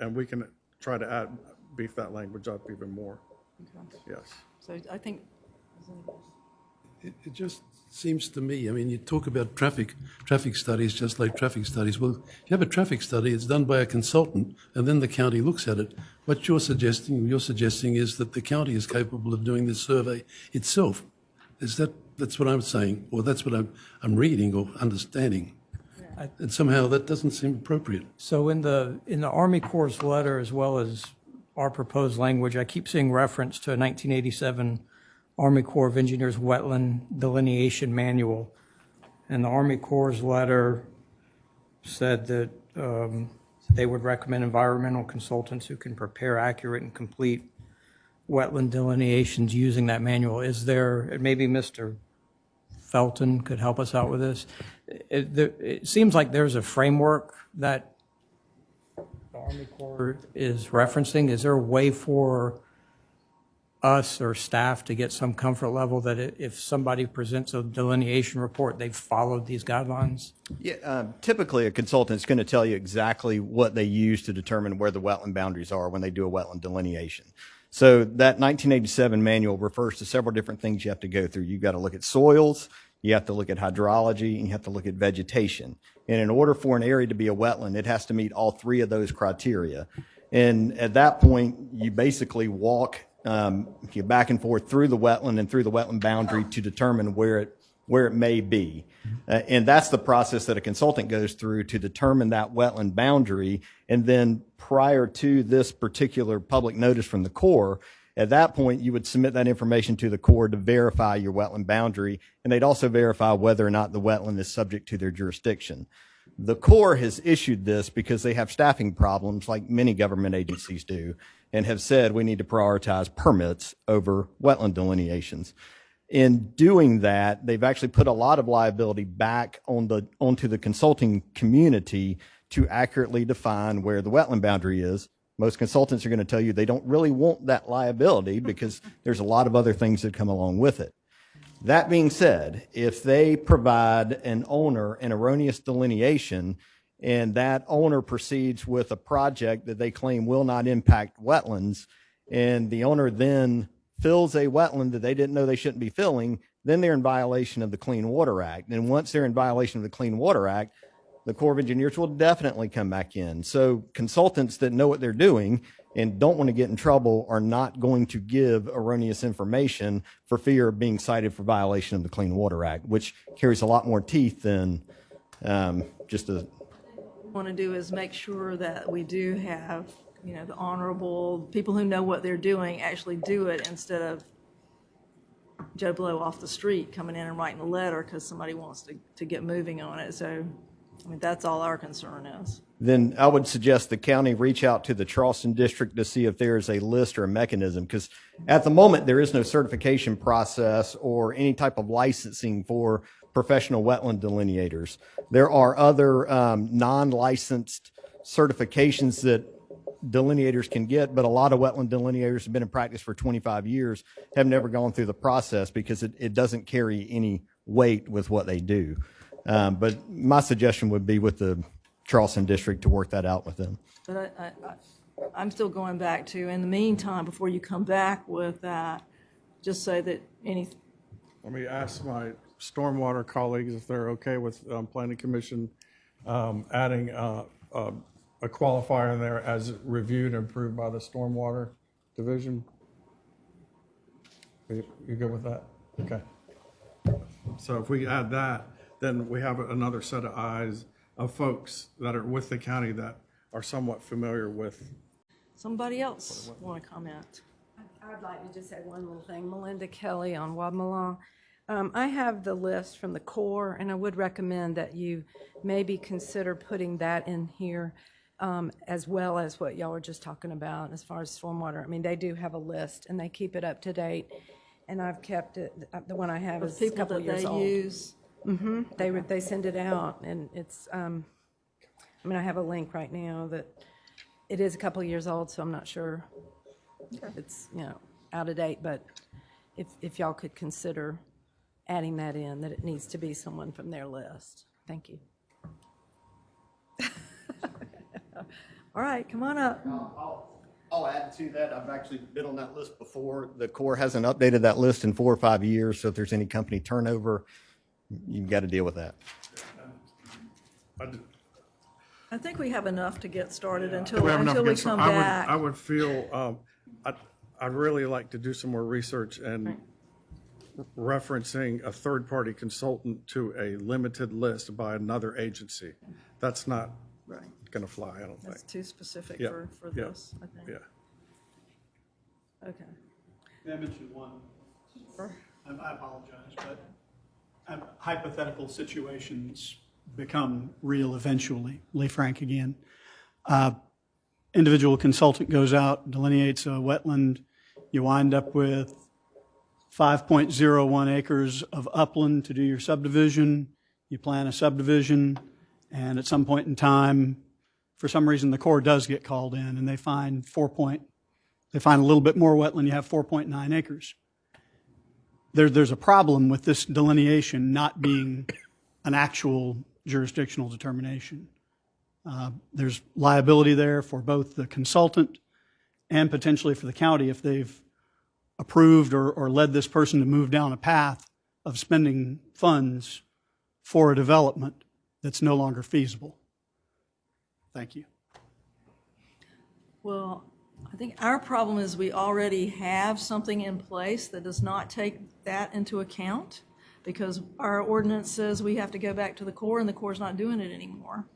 and we can try to beef that language up even more. Okay. Yes. So I think. It just seems to me, you talk about traffic studies, just like traffic studies. Well, you have a traffic study, it's done by a consultant, and then the county looks at it. What you're suggesting is that the county is capable of doing this survey itself. That's what I'm saying, or that's what I'm reading or understanding. And somehow that doesn't seem appropriate. So in the Army Corps' letter, as well as our proposed language, I keep seeing reference to a 1987 Army Corps of Engineers Wetland Delineation Manual. And the Army Corps' letter said that they would recommend environmental consultants who can prepare accurate and complete wetland delineations using that manual. Is there, maybe Mr. Felton could help us out with this? It seems like there's a framework that the Army Corps is referencing. Is there a way for us or staff to get some comfort level that if somebody presents a delineation report, they've followed these guidelines? Yeah, typically a consultant's going to tell you exactly what they use to determine where the wetland boundaries are when they do a wetland delineation. So that 1987 manual refers to several different things you have to go through. You've got to look at soils, you have to look at hydrology, and you have to look at vegetation. And in order for an area to be a wetland, it has to meet all three of those criteria. And at that point, you basically walk you back and forth through the wetland and through the wetland boundary to determine where it may be. And that's the process that a consultant goes through to determine that wetland boundary. And then prior to this particular public notice from the Corps, at that point, you would submit that information to the Corps to verify your wetland boundary, and they'd also verify whether or not the wetland is subject to their jurisdiction. The Corps has issued this because they have staffing problems like many government agencies do, and have said we need to prioritize permits over wetland delineations. In doing that, they've actually put a lot of liability back onto the consulting community to accurately define where the wetland boundary is. Most consultants are going to tell you they don't really want that liability because there's a lot of other things that come along with it. That being said, if they provide an owner an erroneous delineation and that owner proceeds with a project that they claim will not impact wetlands, and the owner then fills a wetland that they didn't know they shouldn't be filling, then they're in violation of the Clean Water Act. And once they're in violation of the Clean Water Act, the Corps of Engineers will definitely come back in. So consultants that know what they're doing and don't want to get in trouble are not going to give erroneous information for fear of being cited for violation of the Clean Water Act, which carries a lot more teeth than just a... What we want to do is make sure that we do have, the honorable people who know what they're doing actually do it instead of Joe Blow off the street coming in and writing a letter because somebody wants to get moving on it. So, that's all our concern is. Then I would suggest the county reach out to the Charleston district to see if there is a list or a mechanism, because at the moment there is no certification process or any type of licensing for professional wetland delineators. There are other non-licensed certifications that delineators can get, but a lot of wetland delineators have been in practice for 25 years, have never gone through the process because it doesn't carry any weight with what they do. But my suggestion would be with the Charleston district to work that out with them. But I'm still going back to, in the meantime, before you come back with that, just say that Let me ask my stormwater colleagues if they're okay with Planning Commission adding a qualifier in there as reviewed and approved by the Stormwater Division. You good with that? Okay. So if we add that, then we have another set of eyes of folks that are with the county that are somewhat familiar with. somebody else want to comment. I'd like to just say one little thing. Melinda Kelly on Wadmalaw. I have the list from the Corps, and I would recommend that you maybe consider putting that in here, as well as what y'all were just talking about as far as stormwater. They do have a list, and they keep it up to date, and I've kept it. The one I have is a couple of years old. Use. They send it out, and it's. I have a link right now that it is a couple of years old, so I'm not sure if it's out of date. But if y'all could consider adding that in, that it needs to be someone from their list. Thank you. All right, come on up. I'll add to that. I've actually been on that list before. The Corps hasn't updated that list in 4 or 5 years, so if there's any company turnover, you've got to deal with that. I think we have enough to get started until We have enough to we get come some- back. I would feel, I'd really like to do some more research and referencing a third-party consultant to a limited list by another agency. That's not Right. going to fly, I don't think. That's too specific Yeah, for yeah, this, I think. Yeah. Okay. May I mention one? I apologize, but hypothetical situations become real eventually. Lee Frank again. Individual consultant goes out, delineates a wetland. You wind up with 5.01 acres of upland to do your subdivision. You plan a subdivision, and at some point in time, for some reason, the Corps does get called in, and they find a little bit more wetland. You have 4.9 acres. There's a problem with this delineation not being an actual jurisdictional determination. There's liability there for both the consultant and potentially for the county if they've approved or led this person to move down a path of spending funds for a development that's no longer feasible. Thank you. Well, I think our problem is we already have something in place that does not take that into account, because our ordinance says we have to go back to the Corps, and the Corps is not doing it anymore.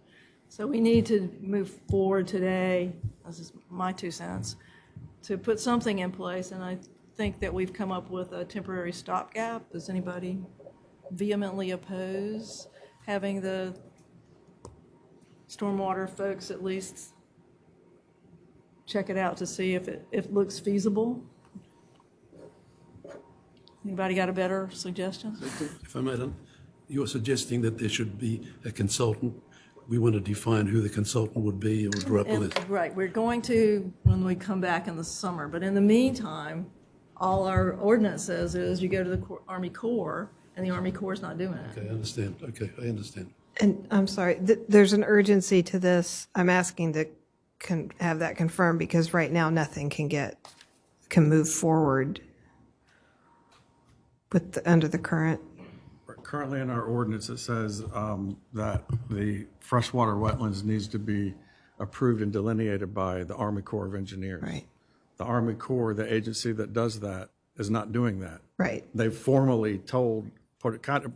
So we need to move forward today, this is my 2 cents, to put something in place, and I think that we've come up with a temporary stopgap. Does anybody vehemently oppose having the stormwater folks at least check it out to see if it looks feasible? Anybody got a better suggestion? If I may, you're suggesting that there should be a consultant. We want to define who the consultant would be, and we'll draw up a list. Right, we're going to when we come back in the summer, but in the meantime, all our ordinance says is you go to the Army Corps, and the Army Corps is not doing it. Okay, I understand. Okay, I understand. And I'm sorry, there's an urgency to this. I'm asking to have that confirmed because right now nothing can move forward with under the current. Currently in our ordinance, it says that the freshwater wetlands needs to be approved and delineated by the Army Corps of Engineers. Right. The Army Corps, the agency that does that, is not doing that. Right. They've formally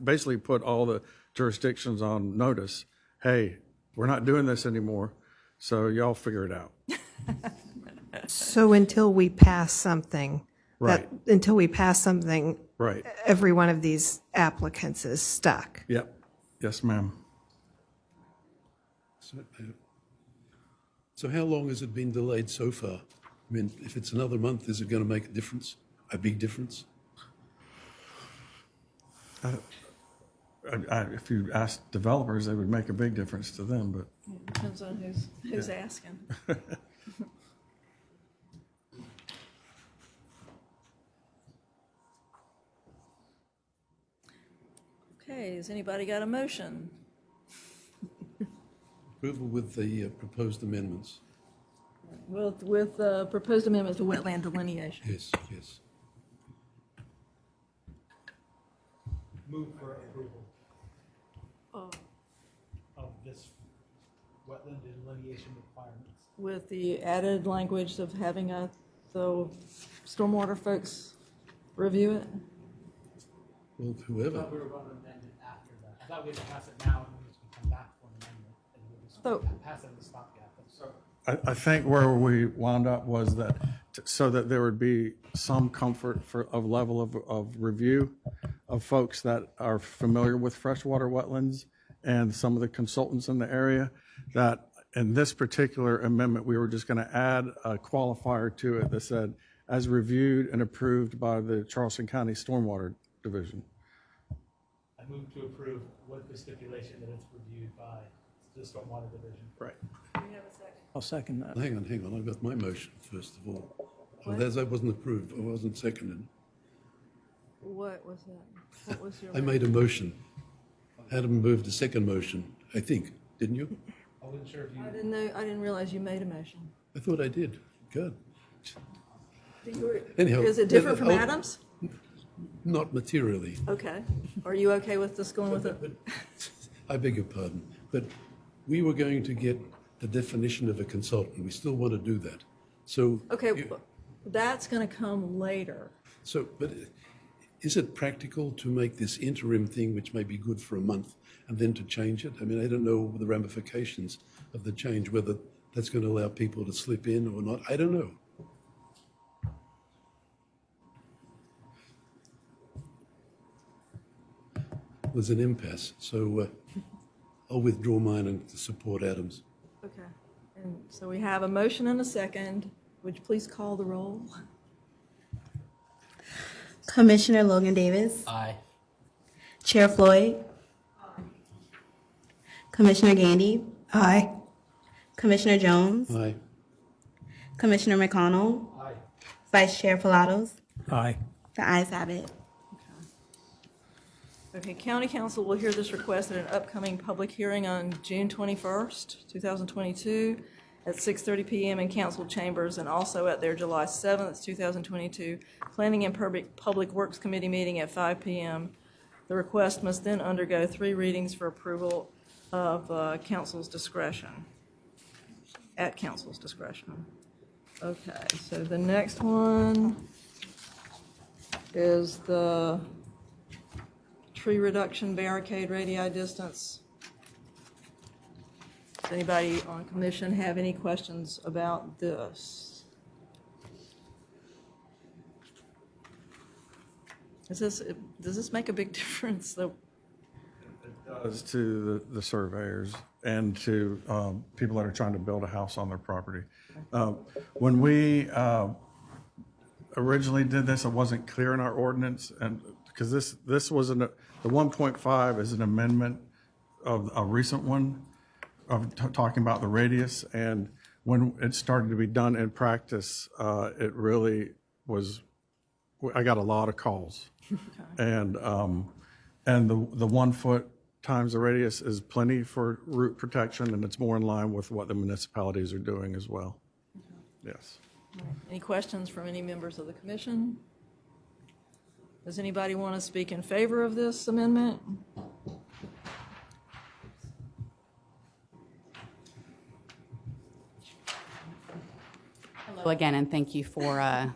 basically put all the jurisdictions on notice, hey, we're not doing this anymore, so y'all figure it out. So until we pass something, Right. Right. Every one of these applicants is stuck. Yep. Yes, ma'am. So how long has it been delayed so far? I mean, if it's another month, is it going to make a difference, a big difference? If you ask developers, they would make a big difference to them, but. It depends on who's asking. Okay, has anybody got a motion? Approval with the proposed amendments. With the proposed amendment to wetland delineation. Yes, yes. Move for approval of this wetland delineation requirements. With the added language of having the stormwater folks review it? Well, I whoever. thought we were going to amend it after that. I thought we had to pass it now and then we come back for an amendment. And we'll just pass it in the stopgap. So I think where we wound up was that, so that there would be some comfort of level of review of folks that are familiar with freshwater wetlands and some of the consultants in the area, that in this particular amendment, we were just going to add a qualifier to it that said, as reviewed and approved by the Charleston County Stormwater Division. I move to approve with the stipulation that it's reviewed by the Stormwater Division. Right. I'll second that. Hang on. I got my motion first of all. That wasn't approved. I wasn't seconded. What was that? What was your? I made a motion. Adam moved a second motion, I think. Didn't you? I wasn't sure if you. I didn't realize you made a motion. I thought I did. Good. Anyhow, is it different from oh, Adams? Not materially. Okay. Are you okay with this going with it? I beg your pardon. But we were going to get the definition of a consultant. We still want to do that. So. Okay, that's going to come later. So, but is it practical to make this interim thing, which may be good for a month, and then to change it? I mean, I don't know the ramifications of the change, whether that's going to allow people to slip in or not. I don't know. There's an impasse, so I'll withdraw mine and support Adams. Okay. And so we have a motion and a second. Would you please call the roll? Commissioner Logan Davis. Aye. Chair Floyd. Commissioner Gandy. Aye. Commissioner Jones. Aye. Commissioner McConnell. Vice Chair Pilatos. Aye. The ayes have it. Okay, County Council will hear this request at an upcoming public hearing on June 21st, 2022, at 6:30 PM in council chambers, and also at their July 7th, 2022, Planning and Public Works Committee meeting at 5 PM. The request must then undergo 3 readings for approval of council's discretion, at council's discretion. Okay, so the next one is the tree reduction barricade radii distance. Does anybody on commission have any questions about this? Does this make a big difference? Does to the surveyors and to people that are trying to build a house on their property. When we originally did this, it wasn't clear in our ordinance, and because this was the 1.5 is an amendment of a recent one of talking about the radius, and when it started to be done in practice, it really was. I got a lot of calls, and the 1 foot times the radius is plenty for root protection, and it's more in line with what the municipalities are doing as well. Yes. Any questions from any members of the commission? Does anybody want to speak in favor of this amendment? Hello again, and thank you for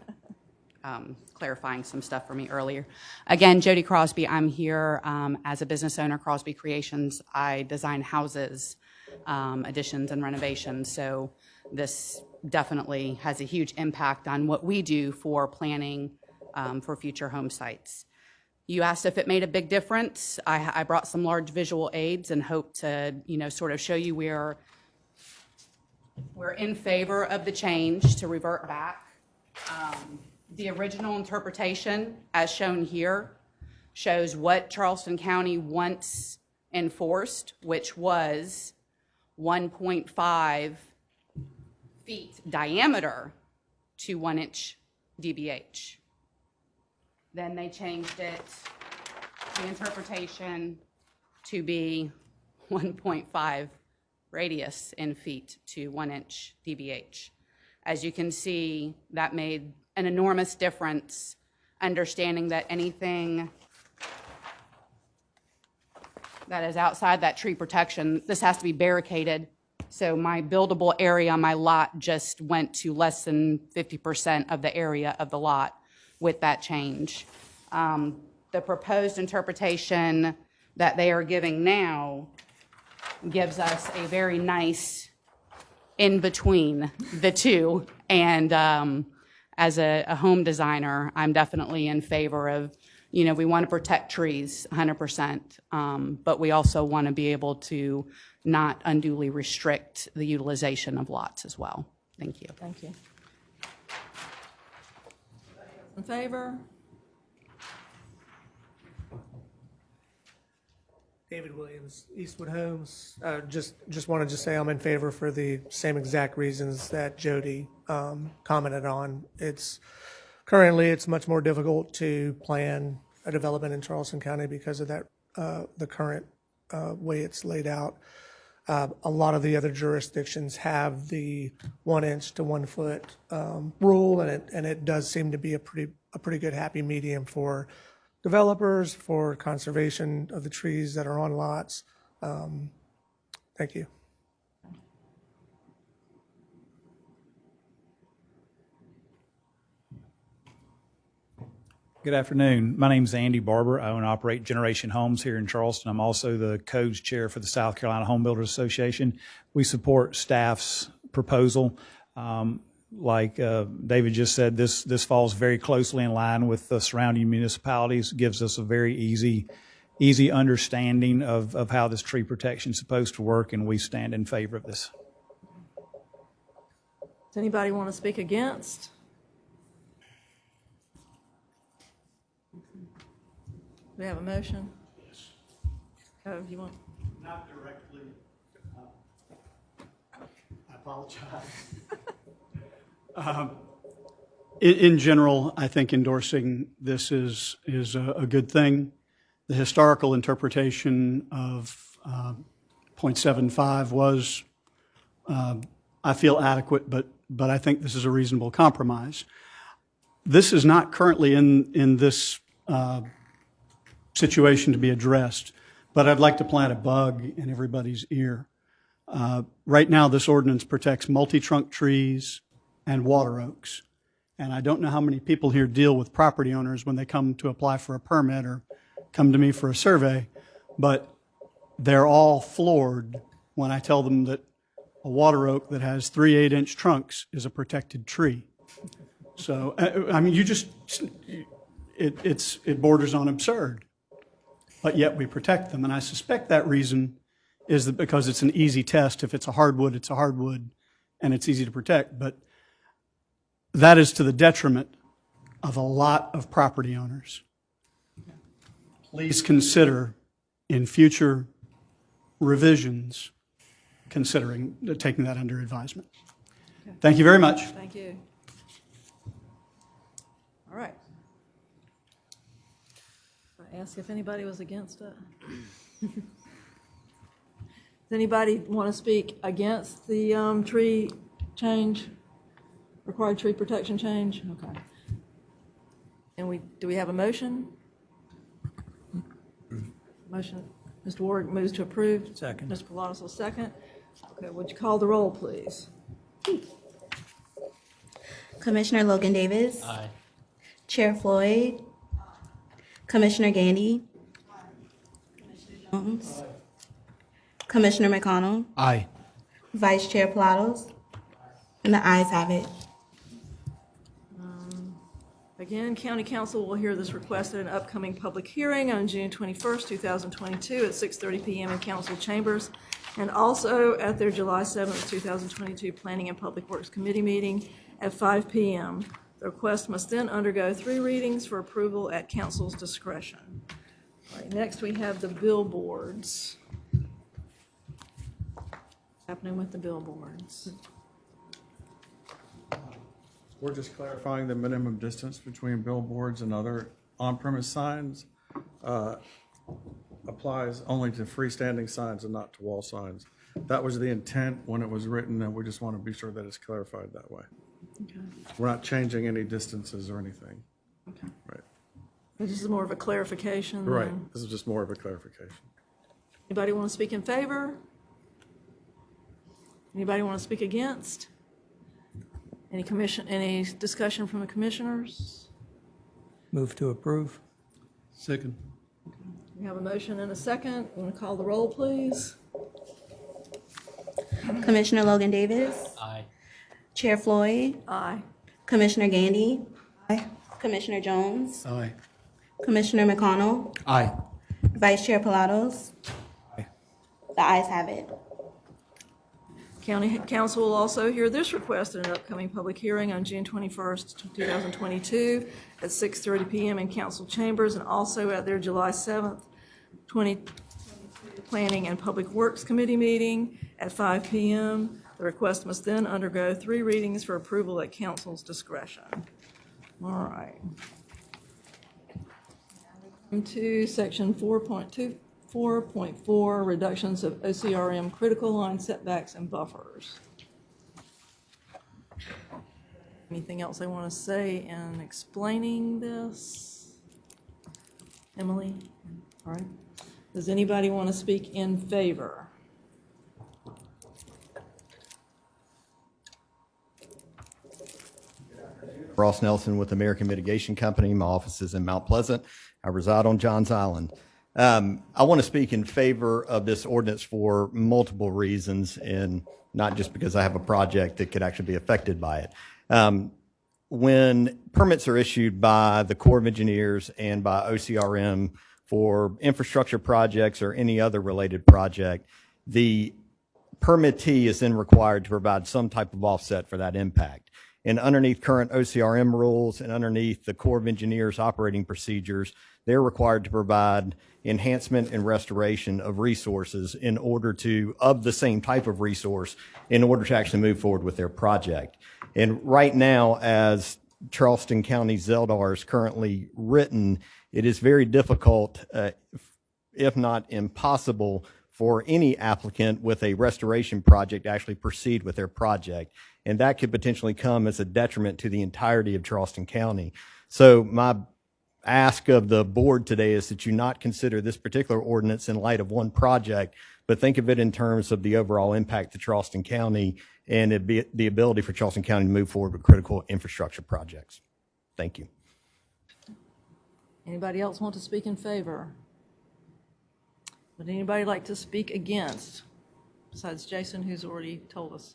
clarifying some stuff for me earlier. Again, Jody Crosby, I'm here as a business owner, Crosby Creations. I design houses, additions and renovations, so this definitely has a huge impact on what we do for planning for future home sites. You asked if it made a big difference. I brought some large visual aids and hope to, sort of show you we're in favor of the change to revert back. The original interpretation, as shown here, shows what Charleston County once enforced, which was 1.5 feet diameter to 1 inch DBH. Then they changed it, the interpretation, to be 1.5 radius in feet to 1 inch DBH. As you can see, that made an enormous difference, understanding that anything that is outside that tree protection, this has to be barricaded. So my buildable area on my lot just went to less than 50% of the area of the lot with that change. The proposed interpretation that they are giving now gives us a very nice in between the two. And as a home designer, I'm definitely in favor of, we want to protect trees 100%, but we also want to be able to not unduly restrict the utilization of lots as well. Thank you. Thank you. In favor? David Williams, Eastwood Homes. Just wanted to say I'm in favor for the same exact reasons that Jody commented on. Currently it's much more difficult to plan a development in Charleston County because of that the current way it's laid out. A lot of the other jurisdictions have the 1 inch to 1 foot rule, and it does seem to be a pretty good happy medium for developers, for conservation of the trees that are on lots. Thank you. Good afternoon. My name's Andy Barber. I own and operate Generation Homes here in Charleston. I'm also the codes chair for the South Carolina Home Builders Association. We support staff's proposal. Like David just said, this falls very closely in line with the surrounding municipalities, gives us a very easy understanding of how this tree protection is supposed to work, and we stand in favor of this. Does anybody want to speak against? Do we have a motion? Oh, you want? Not directly. I apologize. In general, I think endorsing this is a good thing. The historical interpretation of 0.75 was, I feel, adequate, but I think this is a reasonable compromise. This is not currently in this situation to be addressed, but I'd like to plant a bug in everybody's ear. Right now, this ordinance protects multi-trunk trees and water oaks. And I don't know how many people here deal with property owners when they come to apply for a permit or come to me for a survey, but they're all floored when I tell them that a water oak that has 3 8-inch trunks is a protected tree. So, I mean, it borders on absurd, but yet we protect them. And I suspect that reason is that because it's an easy test. If it's a hardwood, it's a hardwood, and it's easy to protect. But that is to the detriment of a lot of property owners. Please consider in future revisions considering taking that under advisement. Okay. Thank you very much. Thank you. All right. I asked if anybody was against it. Does anybody want to speak against the tree change, required tree protection change? Okay. And do we have a motion? Motion. Mr. Ward moves to approve. Second. Mr. Pilatus will second. Okay, would you call the roll, please? Commissioner Logan Davis. Aye. Chair Floyd. Commissioner Gandy. Commissioner Jones. Commissioner McConnell. Aye. Vice Chair Pilatos. And the ayes have it. Again, County Council will hear this request at an upcoming public hearing on June 21st, 2022 at 6:30 p.m. in council chambers, and also at their July 7th, 2022 Planning and Public Works Committee meeting at 5 p.m. The request must then undergo 3 readings for approval at council's discretion. All right, next we have the billboards. What's happening with the billboards? We're just clarifying the minimum distance between billboards and other on-premise signs applies only to freestanding signs and not to wall signs. That was the intent when it was written, and we just want to be sure that it's clarified that way. Okay. We're not changing any distances or anything. Okay. Right. This is more of a clarification. Right. than- This is just more of a clarification. Anybody want to speak in favor? Anybody want to speak against? Any discussion from the commissioners? Move to approve. Second. We have a motion and a second. Want to call the roll, please? Commissioner Logan Davis. Aye. Chair Floyd. Aye. Commissioner Gandy. Aye. Commissioner Jones. Aye. Commissioner McConnell. Aye. Vice Chair Pilatos. Aye. The ayes have it. County Council will also hear this request at an upcoming public hearing on June 21st, 2022 at 6:30 p.m. in council chambers, and also at their July 7th, 2022 Planning and Public Works Committee meeting at 5 p.m. The request must then undergo 3 readings for approval at council's discretion. All right. To section 4.4, reductions of OCRM critical line setbacks and buffers. Anything else they want to say in explaining this? Emily? All right. Does anybody want to speak in favor? Ross Nelson with American Mitigation Company. My office is in Mount Pleasant. I reside on Johns Island. I want to speak in favor of this ordinance for multiple reasons, and not just because I have a project that could actually be affected by it. When permits are issued by the Corps of Engineers and by OCRM for infrastructure projects or any other related project, the permittee is then required to provide some type of offset for that impact. And underneath current OCRM rules and underneath the Corps of Engineers operating procedures, they're required to provide enhancement and restoration of resources of the same type of resource in order to actually move forward with their project. And right now, as Charleston County Zldr is currently written, it is very difficult, if not impossible, for any applicant with a restoration project to actually proceed with their project. And that could potentially come as a detriment to the entirety of Charleston County. So my ask of the board today is that you not consider this particular ordinance in light of one project, but think of it in terms of the overall impact to Charleston County and the ability for Charleston County to move forward with critical infrastructure projects. Thank you. Anybody else want to speak in favor? Would anybody like to speak against, besides Jason, who's already told us?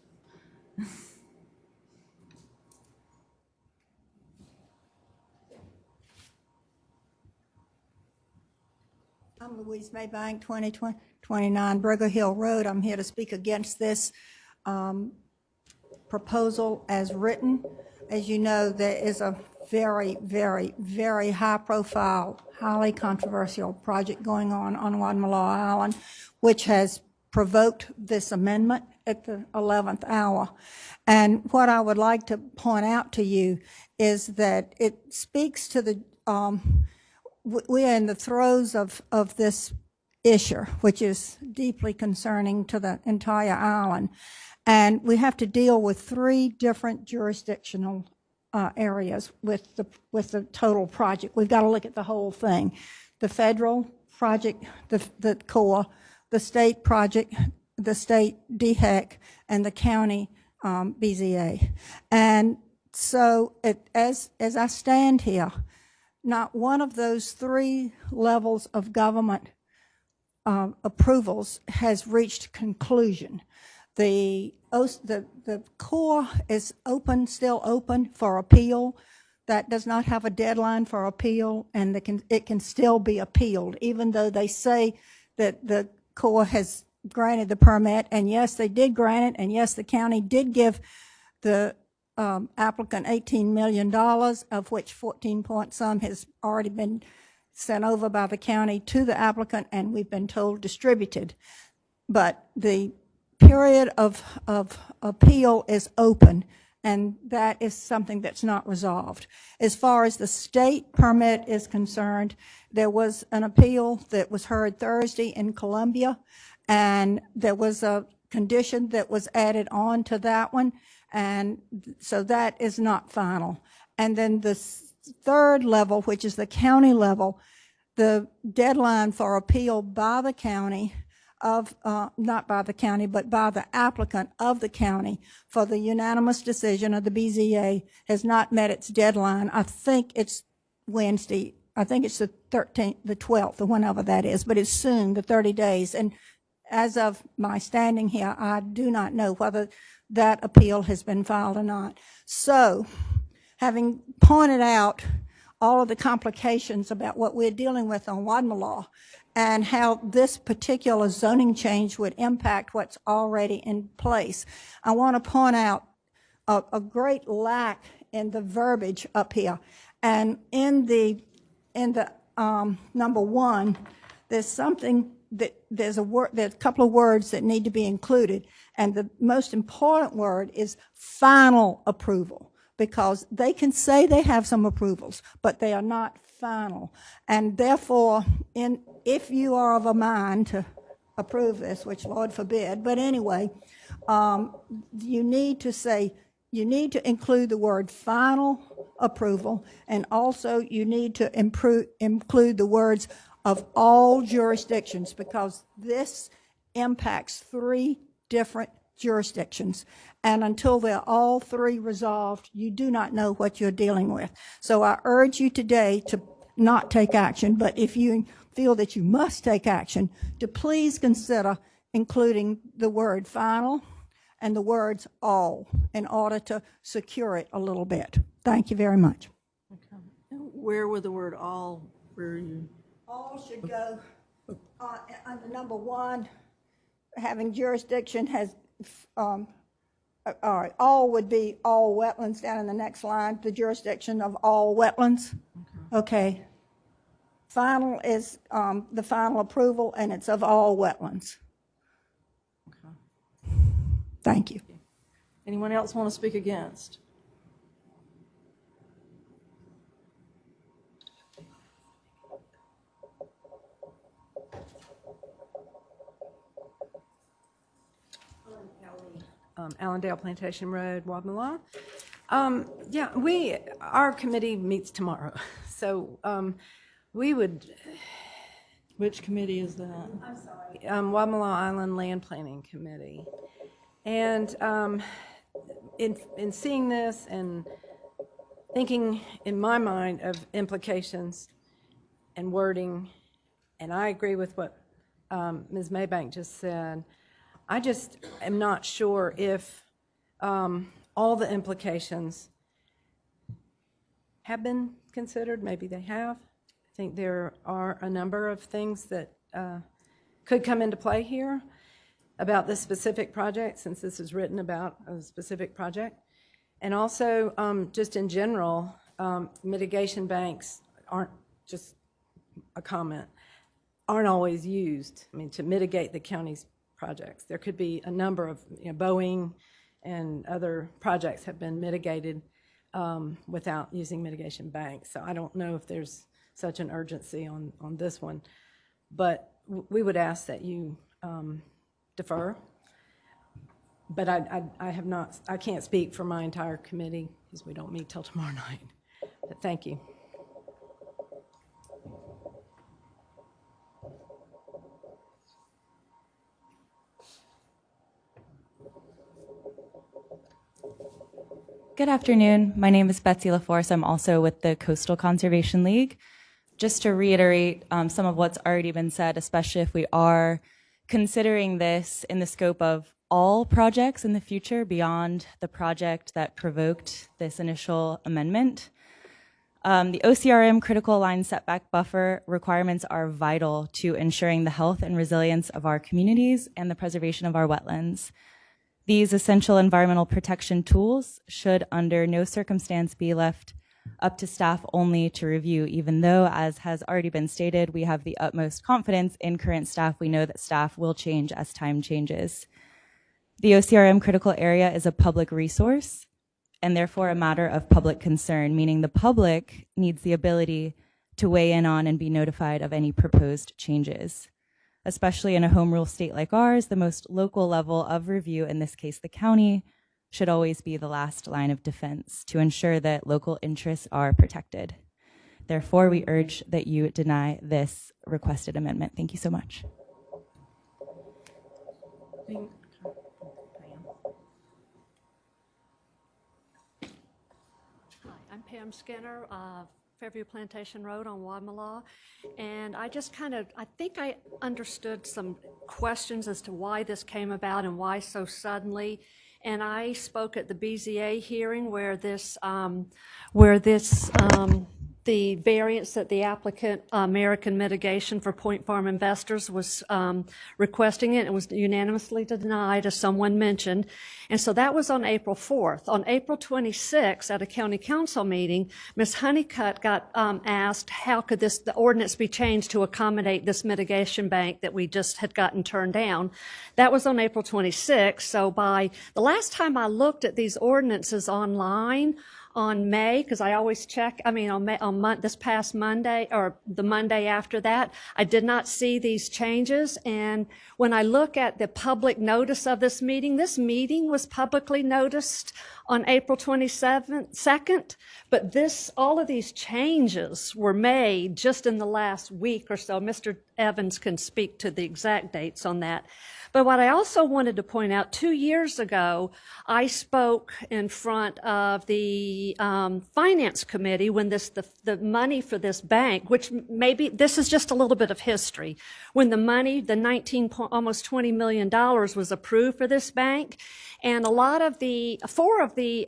I'm Louise Maybank, 2029 Burger Hill Road. I'm here to speak against this proposal as written. As you know, there is a very, very, very high-profile, highly controversial project going on Wadmalaw Island, which has provoked this amendment at the 11th hour. And what I would like to point out to you is that it speaks to the, we are in the throes of this issue, which is deeply concerning to the entire island. And we have to deal with 3 different jurisdictional areas with the total project. We've got to look at the whole thing. The federal project, the Corps, the state project, the state DHEC, and the county BZA. And so as I stand here, not one of those 3 levels of government approvals has reached conclusion. The Corps is still open for appeal. That does not have a deadline for appeal, and it can still be appealed, even though they say that the Corps has granted the permit. And yes, they did grant it, and yes, the county did give the applicant $18 million, of which 14 point some has already been sent over by the county to the applicant, and we've been told distributed. But the period of appeal is open, and that is something that's not resolved. As far as the state permit is concerned, there was an appeal that was heard Thursday in Columbia, and there was a condition that was added on to that one, and so that is not final. And then the 3rd level, which is the county level, the deadline for appeal by the county not by the county, but by the applicant of the county for the unanimous decision of the BZA has not met its deadline. I think it's Wednesday. I think it's the 13th, the 12th, or whenever that is, but it's soon, the 30 days. And as of my standing here, I do not know whether that appeal has been filed or not. So, having pointed out all of the complications about what we're dealing with on Wadmalaw and how this particular zoning change would impact what's already in place, I want to point out a great lack in the verbiage up here. And in the number 1, there's something that there's a couple of words that need to be included, and the most important word is final approval, because they can say they have some approvals, but they are not final. And therefore, if you are of a mind to approve this, which Lord forbid, but anyway, you need to include the word final approval, and also you need to include the words of all jurisdictions, because this impacts 3 different jurisdictions. And until they're all three resolved, you do not know what you're dealing with. So I urge you today to not take action, but if you feel that you must take action, to please consider including the word final and the words all in order to secure it a little bit. Thank you very much. Where would the word all, where are you? All should go under number 1, having jurisdiction has, all right, all would be all wetlands down in the next line, the jurisdiction of all wetlands. Okay. Final is the final approval, and it's of all wetlands. Thank you. Anyone else want to speak against? Allendale Plantation Road, Wadmalaw. Yeah, our committee meets tomorrow, so we would. Which committee is that? I'm sorry. Wadmalaw Island Land Planning Committee, and in seeing this and thinking in my mind of implications and wording, and I agree with what Ms. Maybank just said. I just am not sure if all the implications have been considered. Maybe they have. I think there are a number of things that could come into play here about this specific project, since this is written about a specific project. And also, just in general, mitigation banks aren't, just a comment, aren't always used, I mean, to mitigate the county's projects. There could be a number of, Boeing and other projects have been mitigated without using mitigation banks. So I don't know if there's such an urgency on this one, but we would ask that you defer. But I have not, I can't speak for my entire committee because we don't meet till tomorrow night. But thank you. Good afternoon. My name is Betsy LaForce. I'm also with the Coastal Conservation League. Just to reiterate some of what's already been said, especially if we are considering this in the scope of all projects in the future beyond the project that provoked this initial amendment. The OCRM critical line setback buffer requirements are vital to ensuring the health and resilience of our communities and the preservation of our wetlands. These essential environmental protection tools should under no circumstance be left up to staff only to review, even though, as has already been stated, we have the utmost confidence in current staff. We know that staff will change as time changes. The OCRM critical area is a public resource and therefore a matter of public concern, meaning the public needs the ability to weigh in on and be notified of any proposed changes. Especially in a home rule state like ours, the most local level of review, in this case the county, should always be the last line of defense to ensure that local interests are protected. Therefore, we urge that you deny this requested amendment. Thank you so much. Hi, I'm Pam Skinner, Fairview Plantation Road on Wadmalaw, and I just I think I understood some questions as to why this came about and why so suddenly. And I spoke at the BZA hearing where the variance that the applicant, American Mitigation for Point Farm Investors, was requesting it. It was unanimously denied, as someone mentioned. And so that was on April 4th. On April 26th, at a county council meeting, Ms. Honeycutt got asked how could the ordinance be changed to accommodate this mitigation bank that we just had gotten turned down. That was on April 26th. So by the last time I looked at these ordinances online, on May, because I always check, this past Monday or the Monday after that, I did not see these changes. And when I look at the public notice of this meeting was publicly noticed on April 22nd, but all of these changes were made just in the last week or so. Mr. Evans can speak to the exact dates on that. But what I also wanted to point out, 2 years ago, I spoke in front of the Finance Committee when the money for this bank, which maybe this is just a little bit of history, when the money, almost $20 million was approved for this bank, and four of the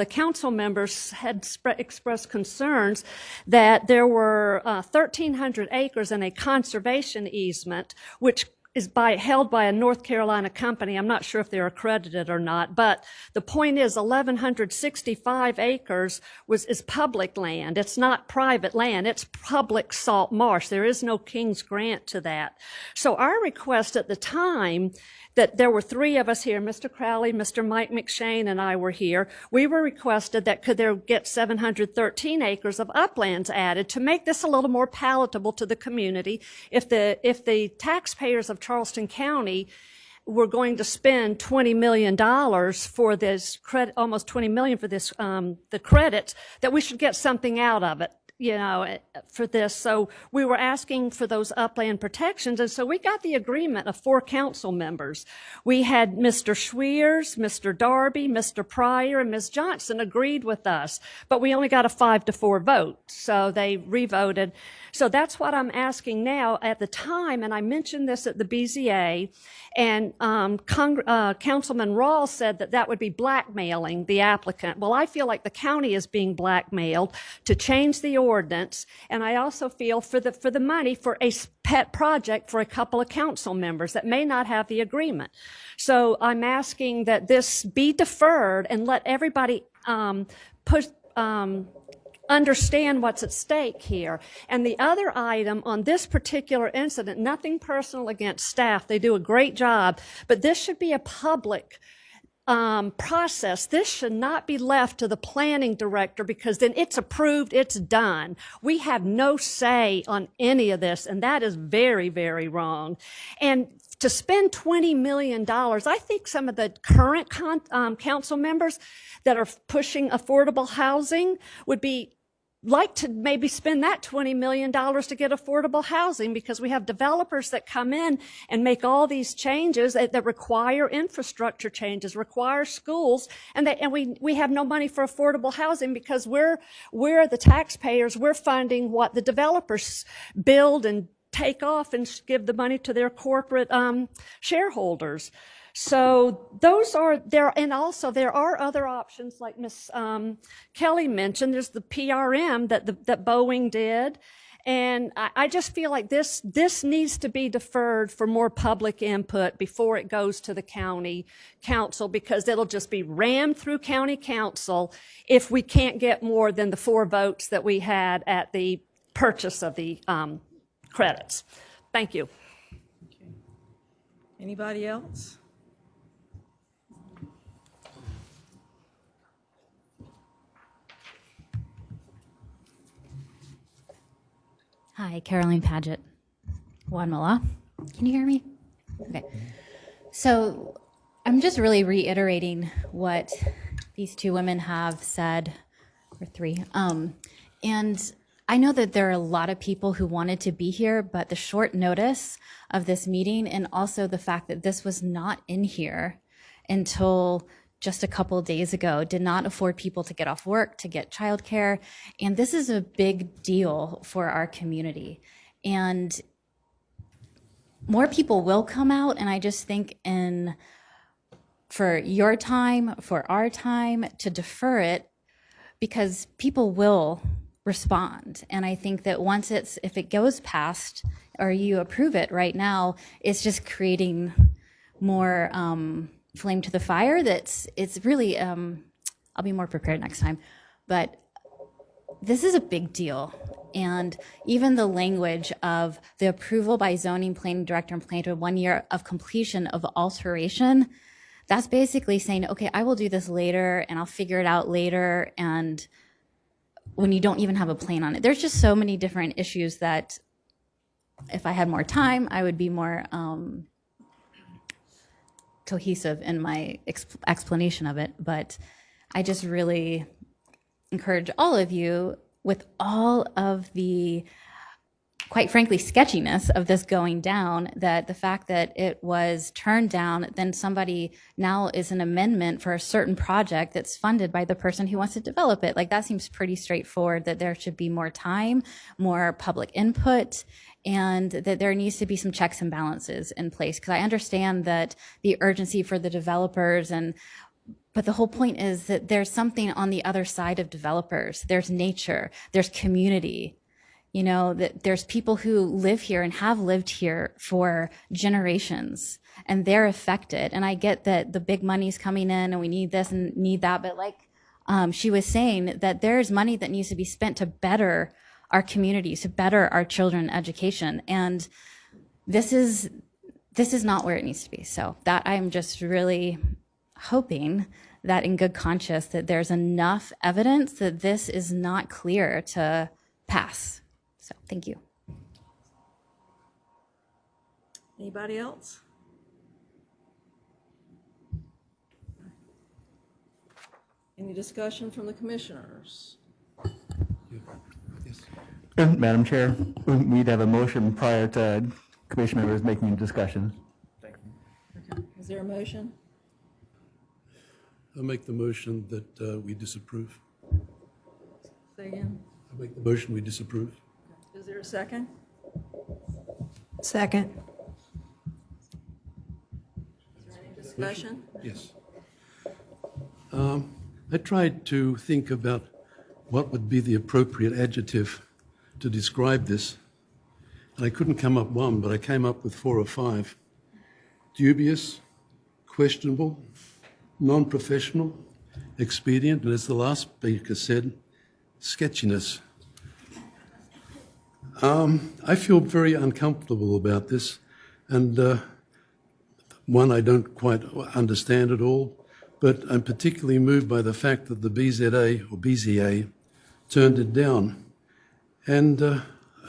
council members had expressed concerns that there were 1,300 acres in a conservation easement, which is held by a North Carolina company. I'm not sure if they're accredited or not, but the point is 1,165 acres is public land. It's not private land. It's public salt marsh. There is no King's Grant to that. So our request at the time, that there were three of us here, Mr. Crowley, Mr. Mike McShane, and I were here. We were requested that could there get 713 acres of uplands added to make this a little more palatable to the community. If the taxpayers of Charleston County were going to spend $20 million for this credit, almost $20 million for this, the credits, that we should get something out of it, for this. So we were asking for those upland protections. And so we got the agreement of 4 council members. We had Mr. Schweers, Mr. Darby, Mr. Pryor, and Ms. Johnson agreed with us, but we only got a 5-4 vote. So they revoted. So that's what I'm asking now. At the time, and I mentioned this at the BZA, and Councilman Rawls said that would be blackmailing the applicant. Well, I feel like the county is being blackmailed to change the ordinance, and I also feel for the money for a pet project for a couple of council members that may not have the agreement. So I'm asking that this be deferred and let everybody understand what's at stake here. And the other item on this particular incident, nothing personal against staff, they do a great job, but this should be a public process. This should not be left to the planning director, because then it's approved, it's done. We have no say on any of this, and that is very, very wrong. And to spend $20 million, I think some of the current council members that are pushing affordable housing would like to maybe spend that $20 million to get affordable housing, because we have developers that come in and make all these changes that require infrastructure changes, require schools, and we have no money for affordable housing because we're the taxpayers, we're funding what the developers build and take off and give the money to their corporate shareholders. So those are there, and also there are other options like Ms. Kelly mentioned. There's the PRM that Boeing did, and I just feel like this needs to be deferred for more public input before it goes to the county council, because it'll just be rammed through county council if we can't get more than the 4 votes that we had at the purchase of the credits. Thank you. Anybody else? Hi, Caroline Paget, Wadmalaw. Can you hear me? Okay. So I'm just really reiterating what these 2 women have said, or 3. And I know that there are a lot of people who wanted to be here, but the short notice of this meeting, and also the fact that this was not in here until just a couple of days ago, did not afford people to get off work, to get childcare. And this is a big deal for our community. And more people will come out, and I just think for your time, for our time, to defer it, because people will respond. And I think that if it goes past, or you approve it right now, it's just creating more flame to the fire. It's really, I'll be more prepared next time, but this is a big deal. And even the language of the approval by zoning, planning director, and planner 1 year of completion of alteration, that's basically saying, okay, I will do this later and I'll figure it out later. And when you don't even have a plan on it, there's just so many different issues that if I had more time, I would be more cohesive in my explanation of it. But I just really encourage all of you, with all of the quite frankly, sketchiness of this going down, that the fact that it was turned down, then somebody now is an amendment for a certain project that's funded by the person who wants to develop it. Like, that seems pretty straightforward, that there should be more time, more public input, and that there needs to be some checks and balances in place. Because I understand that the urgency for the developers, but the whole point is that there's something on the other side of developers. There's nature, there's community. You know, that there's people who live here and have lived here for generations, and they're affected. And I get that the big money's coming in and we need this and need that, but like she was saying, that there's money that needs to be spent to better our communities, to better our children's education. And this is not where it needs to be. So that I'm just really hoping that in good conscience that there's enough evidence that this is not clear to pass. So thank you. Anybody else? Any discussion from the commissioners? Madam Chair, we need to have a motion prior to commission members making discussion. Okay. Is there a motion? I make the motion that we disapprove. Say again. I make the motion we disapprove. Is there a second? Second. Is there any discussion? Yes. I tried to think about what would be the appropriate adjective to describe this, and I couldn't come up one, but I came up with 4 or 5. Dubious, questionable, non-professional, expedient, and as the last speaker said, sketchiness. I feel very uncomfortable about this, and one, I don't quite understand it all, but I'm particularly moved by the fact that the BZA turned it down. And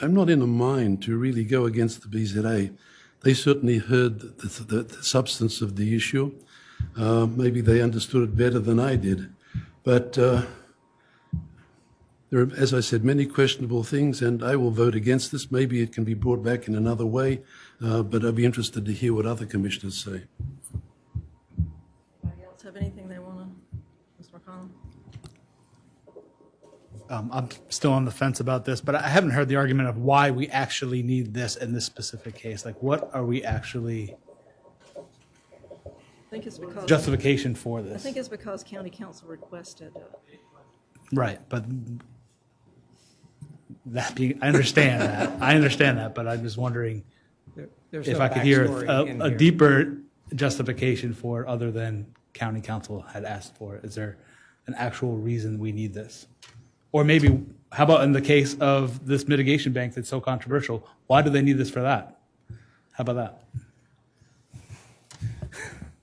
I'm not in a mind to really go against the BZA. They certainly heard the substance of the issue. Maybe they understood it better than I did. But there are, as I said, many questionable things, and I will vote against this. Maybe it can be brought back in another way, but I'd be interested to hear what other commissioners say. Anybody else have anything they want to, Mr. McConnell? I'm still on the fence about this, but I haven't heard the argument of why we actually need this in this specific case. Like, what are we actually, I think it's because justification for this? I think it's because county council requested it. Right, but that being, I understand that, but I'm just wondering There's if no I could hear backstory in a here. deeper justification for it other than county council had asked for it. Is there an actual reason we need this? Or maybe, how about in the case of this mitigation bank that's so controversial, why do they need this for that? How about that?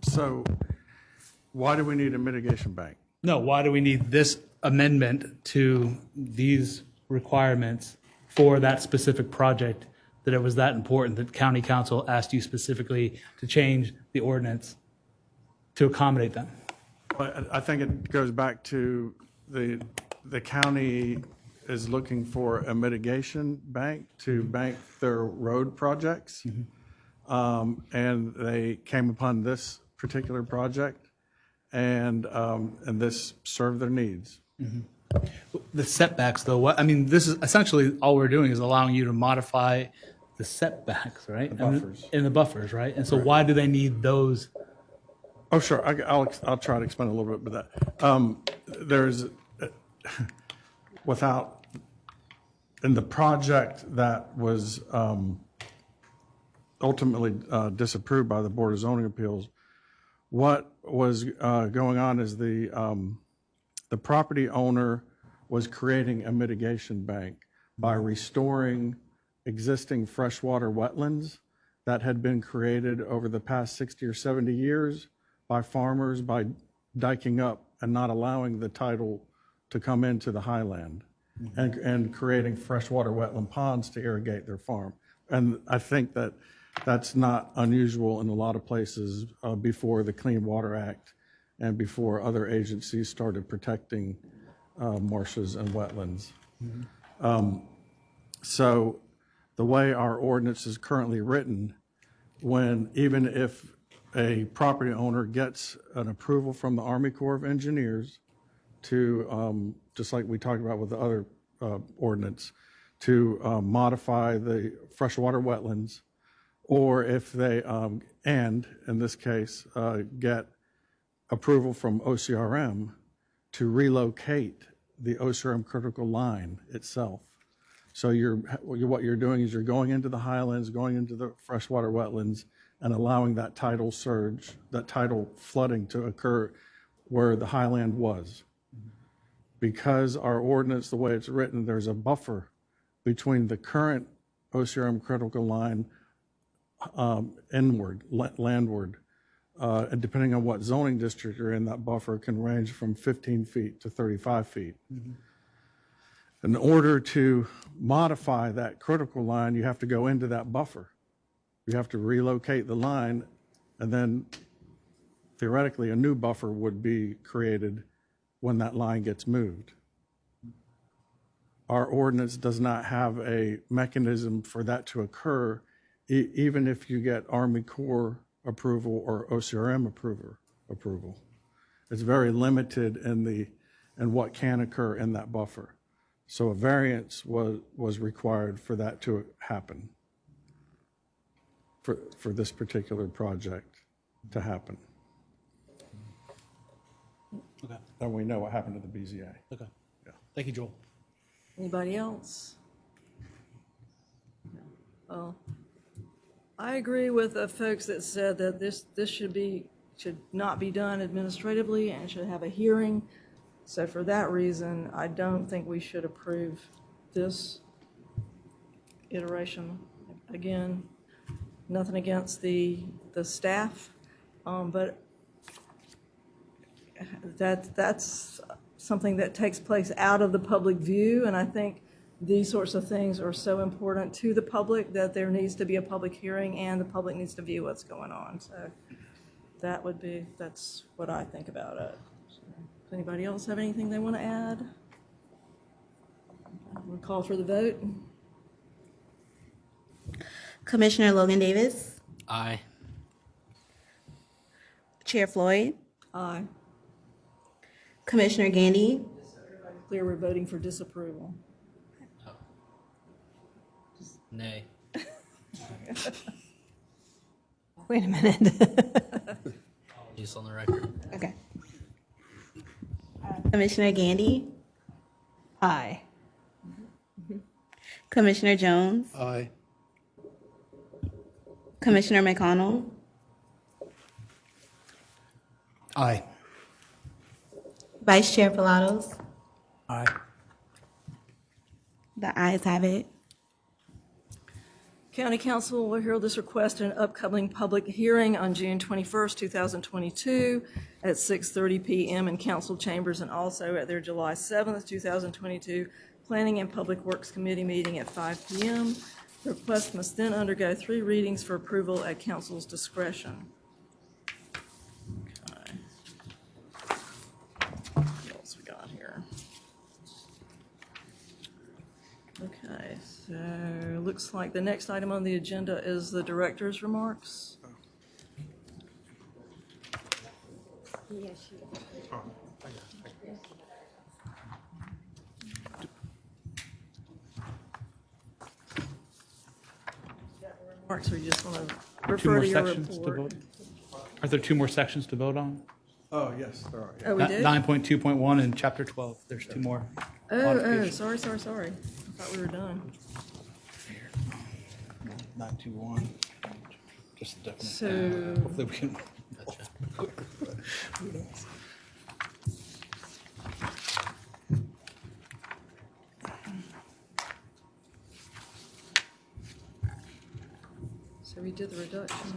So why do we need a mitigation bank? No, why do we need this amendment to these requirements for that specific project, that it was that important that county council asked you specifically to change the ordinance to accommodate them? But I think it goes back to the county is looking for a mitigation bank to bank their road projects. And they came upon this particular project, and this served their needs. The setbacks, though, what, I mean, this is essentially all we're doing is allowing you to modify the setbacks, right? The buffers. In the buffers, right? And so why do they need those? Oh, sure. I'll try to explain a little bit about that. There's, without, in the project that was ultimately disapproved by the Board of Zoning Appeals, what was going on is the property owner was creating a mitigation bank by restoring existing freshwater wetlands that had been created over the past 60 or 70 years by farmers by diking up and not allowing the tidal to come into the highland, and creating freshwater wetland ponds to irrigate their farm. And I think that that's not unusual in a lot of places before the Clean Water Act and before other agencies started protecting marshes and wetlands. So the way our ordinance is currently written, when even if a property owner gets an approval from the Army Corps of Engineers to, just like we talked about with the other ordinance, to modify the freshwater wetlands, or if they, and in this case, get approval from OCRM to relocate the OCRM critical line itself. So what you're doing is you're going into the highlands, going into the freshwater wetlands, and allowing that tidal surge, that tidal flooding to occur where the highland was. Because our ordinance, the way it's written, there's a buffer between the current OCRM critical line inward, landward, and depending on what zoning district you're in, that buffer can range from 15 feet to 35 feet. In order to modify that critical line, you have to go into that buffer. You have to relocate the line, and then theoretically a new buffer would be created when that line gets moved. Our ordinance does not have a mechanism for that to occur, even if you get Army Corps approval or OCRM approval. It's very limited in what can occur in that buffer. So a variance was required for that to happen, for this particular project to happen. Okay. And we know what happened to the BZA. Okay. Yeah. Thank you, Joel. Anybody else? Well, I agree with the folks that said that this should not be done administratively and should have a hearing. So for that reason, I don't think we should approve this iteration. Again, nothing against the staff, but that's something that takes place out of the public view, and I think these sorts of things are so important to the public that there needs to be a public hearing and the public needs to view what's going on. So that's what I think about it. So, does anybody else have anything they want to add? We'll call for the vote. Commissioner Logan Davis, Aye. Chair Floyd, Aye. Commissioner Gandy, Clear, we're voting for disapproval. Nay. Wait a minute. Just on the record. okay. Commissioner Gandy, Aye. Commissioner Jones, Aye. Commissioner McConnell, Aye. Vice Chair Pilatos. Aye. The ayes have it. County Council will hear this request in an upcoming public hearing on June 21st, 2022 at 6:30 p.m. in council chambers, and also at their July 7th, 2022 Planning and Public Works Committee meeting at 5 p.m. The request must then undergo 3 readings for approval at council's discretion. Okay. What else we got here? Okay, so looks like the next item on the agenda is the director's remarks. Yes, you Remarks, or you just want to Two refer more to your sections to report? vote. Are there 2 more sections to vote on? Oh, yes, there are. Oh, we did? 9.2.1 and chapter 12. There's 2 more. Oh, modifications. sorry. I thought we were done. 921. Just a definite. So- Hopefully we can. So we did the reduction.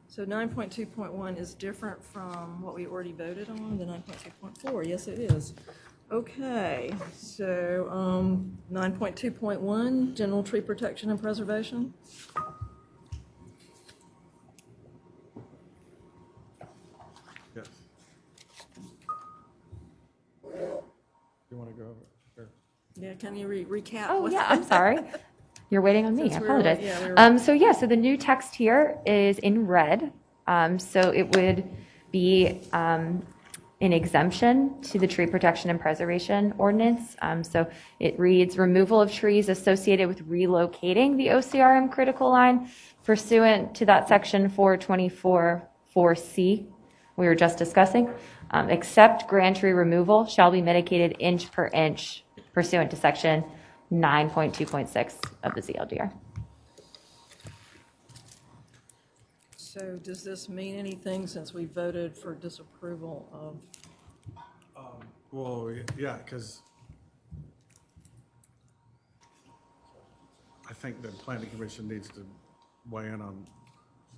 So 9.2.1 is different from what we already voted on, the 9.2.4. Yes, it is. Okay, so 9.2.1, general tree protection and preservation. Yes. You want to go over? Sure. Yeah, can you recap? Oh, what's- yeah, I'm sorry. You're waiting on me, I Since we were- apologize. yeah, we were- So the new text here is in red. So it would be an exemption to the tree protection and preservation ordinance. So it reads, removal of trees associated with relocating the OCRM critical line pursuant to that section 424-4C we were just discussing, except grand tree removal shall be mitigated inch per inch pursuant to section 9.2.6 of the Zldr. So does this mean anything since we voted for disapproval of? Well, yeah, because I think the planning commission needs to weigh in on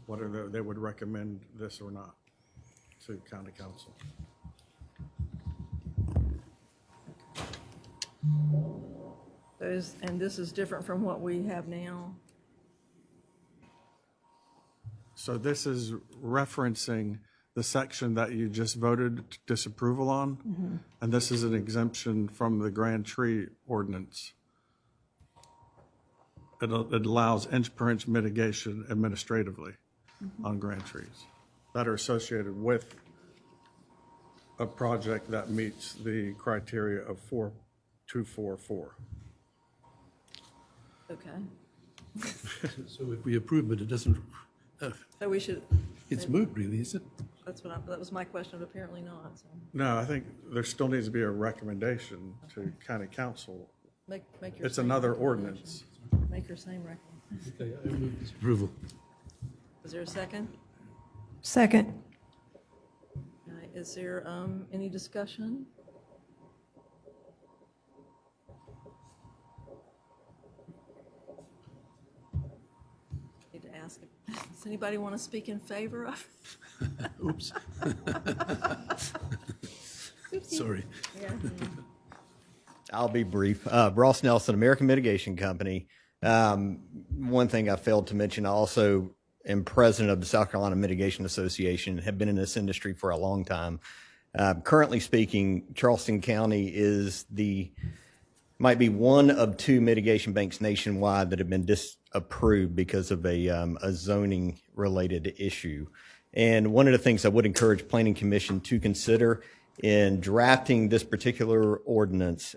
whether they would recommend this or not to county council. And this is different from what we have now? So this is referencing the section that you just voted disapproval on, and this is an exemption from the grand tree ordinance. It allows inch per inch mitigation administratively on grand trees that are associated with a project that meets the criteria of 4244. Okay. So if we approve it, it doesn't, So we should, it's moot really, is it? that was my question, but apparently not, so No, I think there still needs to be a recommendation to county council. make your. It's same another recommendation. ordinance. Make your same recommendation. Okay, I move disapproval. Is there a second? Second. All right, is there any discussion? Need to ask, does anybody want to speak in favor of? Oops. Sorry. Yeah. I'll be brief. Ross Nelson, American Mitigation Company. One thing I failed to mention, I also am president of the South Carolina Mitigation Association, have been in this industry for a long time. Currently speaking, Charleston County might be one of two mitigation banks nationwide that have been disapproved because of a zoning related issue. And one of the things I would encourage Planning Commission to consider in drafting this particular ordinance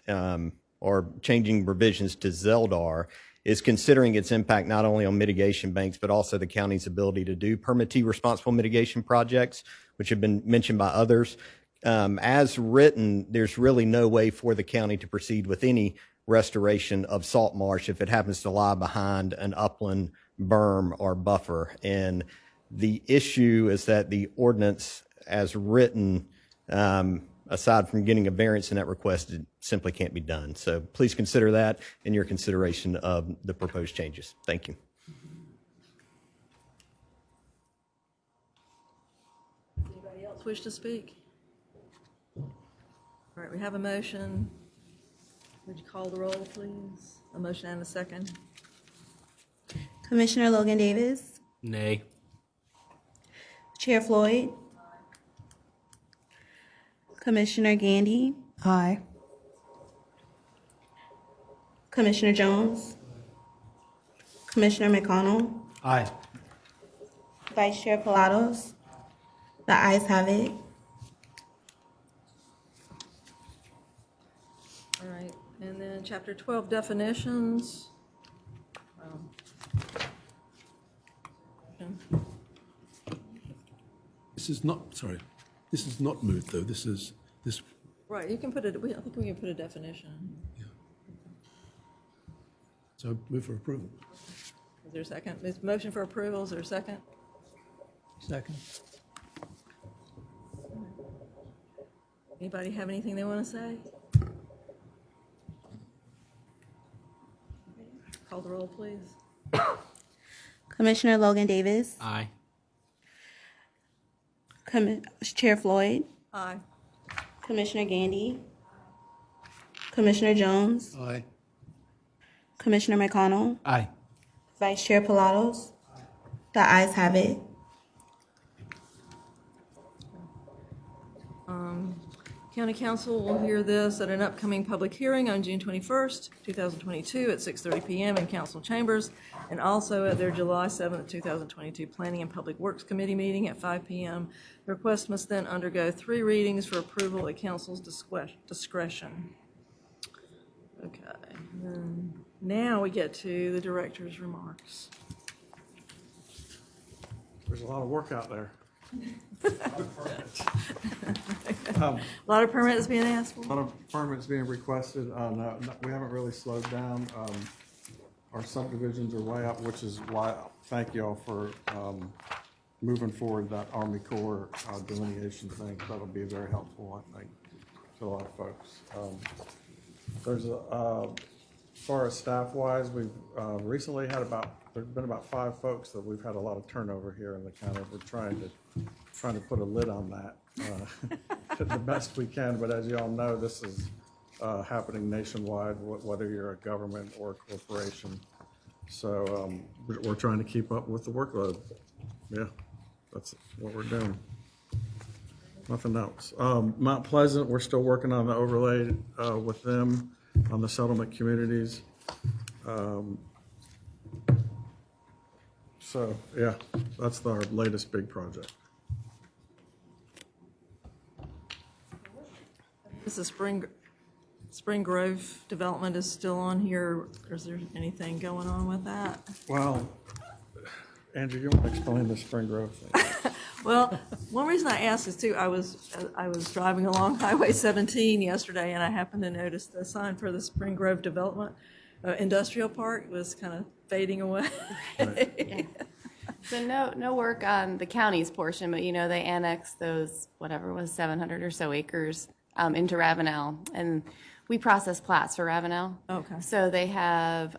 or changing revisions to Zldr is considering its impact not only on mitigation banks, but also the county's ability to do permittee responsible mitigation projects, which have been mentioned by others. As written, there's really no way for the county to proceed with any restoration of salt marsh if it happens to lie behind an upland berm or buffer. And the issue is that the ordinance as written, aside from getting a variance in that request, it simply can't be done. So please consider that in your consideration of the proposed changes. Thank you. Anybody else wish to speak? All right, we have a motion. Would you call the roll, please? A motion and a second. Commissioner Logan Davis, Nay. Chair Floyd, Commissioner Gandy, Aye. Commissioner Jones, Commissioner McConnell, Aye. Vice Chair Pilatos. The ayes have it. All right, and then Chapter 12 definitions. This is not, sorry, this is not moot though, this. Right, you can put it, I think we can put a definition. So move for approval. Is there a second? Is motion for approval, is there a second? Second. Anybody have anything they want to say? Call the roll, please. Commissioner Logan Davis, Aye. Chair Floyd, Aye. Commissioner Gandy, Commissioner Jones, Aye. Commissioner McConnell, Aye. Vice Chair Pilatos. The ayes have it. County Council will hear this at an upcoming public hearing on June 21st, 2022 at 6:30 PM in council chambers, and also at their July 7th, 2022 Planning and Public Works Committee meeting at 5 PM. The request must then undergo 3 readings for approval at council's discretion. Okay, now we get to the director's remarks. There's a lot of work out there. A lot of permits being asked for? A lot of permits being requested. No, we haven't really slowed down. Our subdivisions are way up, which is why, thank you all for moving forward that Army Corps delineation thing. That'll be very helpful, I think, to a lot of folks. There's as far as staff-wise, we've recently had there's been about 5 folks that we've had a lot of turnover here in the county. We're trying to put a lid on that the best we can, but as you all know, this is happening nationwide, whether you're a government or a corporation. So we're trying to keep up with the workload. Yeah, that's what we're doing. Nothing else. Mount Pleasant, we're still working on the overlay with them on the settlement communities. So yeah, that's our latest big project. This is Spring Grove development is still on here. Is there anything going on with that? Well, Andrew, you want to explain the Spring Grove thing? Well, one reason I asked is too, I was driving along Highway 17 yesterday, and I happened to notice the sign for the Spring Grove Development Industrial Park was kind of fading away. So no work on the county's portion, but they annexed those, whatever was 700 or so acres into Ravenel, and we process plats for Ravenel. Okay. So they have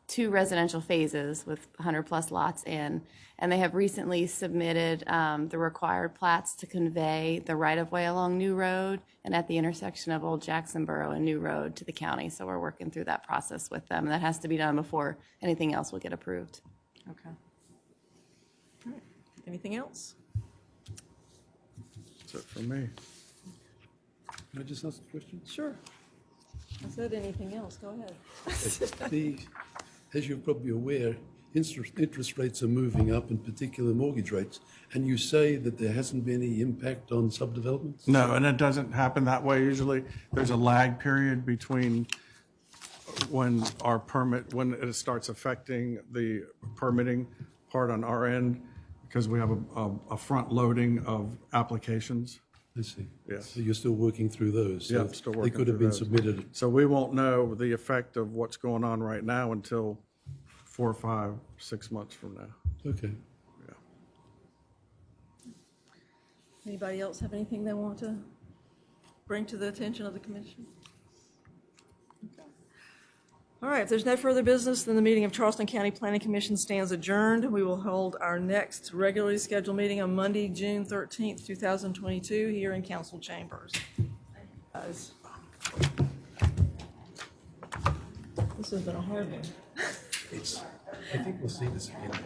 2 residential phases with 100+ lots in, and they have recently submitted the required plats to convey the right-of-way along New Road and at the intersection of Old Jacksonboro and New Road to the county. So we're working through that process with them. That has to be done before anything else will get approved. Okay. All right. Anything else? That's it for me. Can I just ask a question? Sure. I said anything else. Go ahead. As you're probably aware, interest rates are moving up, in particular mortgage rates, and you say that there hasn't been any impact on subdevelopments? No, and it doesn't happen that way usually. There's a lag period between when it starts affecting the permitting part on our end, because we have a front loading of applications. I see. Yes. So you're still working through those? Yeah, So still working they could have been through those. submitted. So we won't know the effect of what's going on right now until 4, 5, 6 months from now. Okay. Yeah. Anybody else have anything they want to bring to the attention of the commission? Okay. All right, if there's no further business, then the meeting of Charleston County Planning Commission stands adjourned. We will hold our next regularly scheduled meeting on Monday, June 13th, 2022, here in council chambers. Guys. This has been a hard one. I think we'll see this again.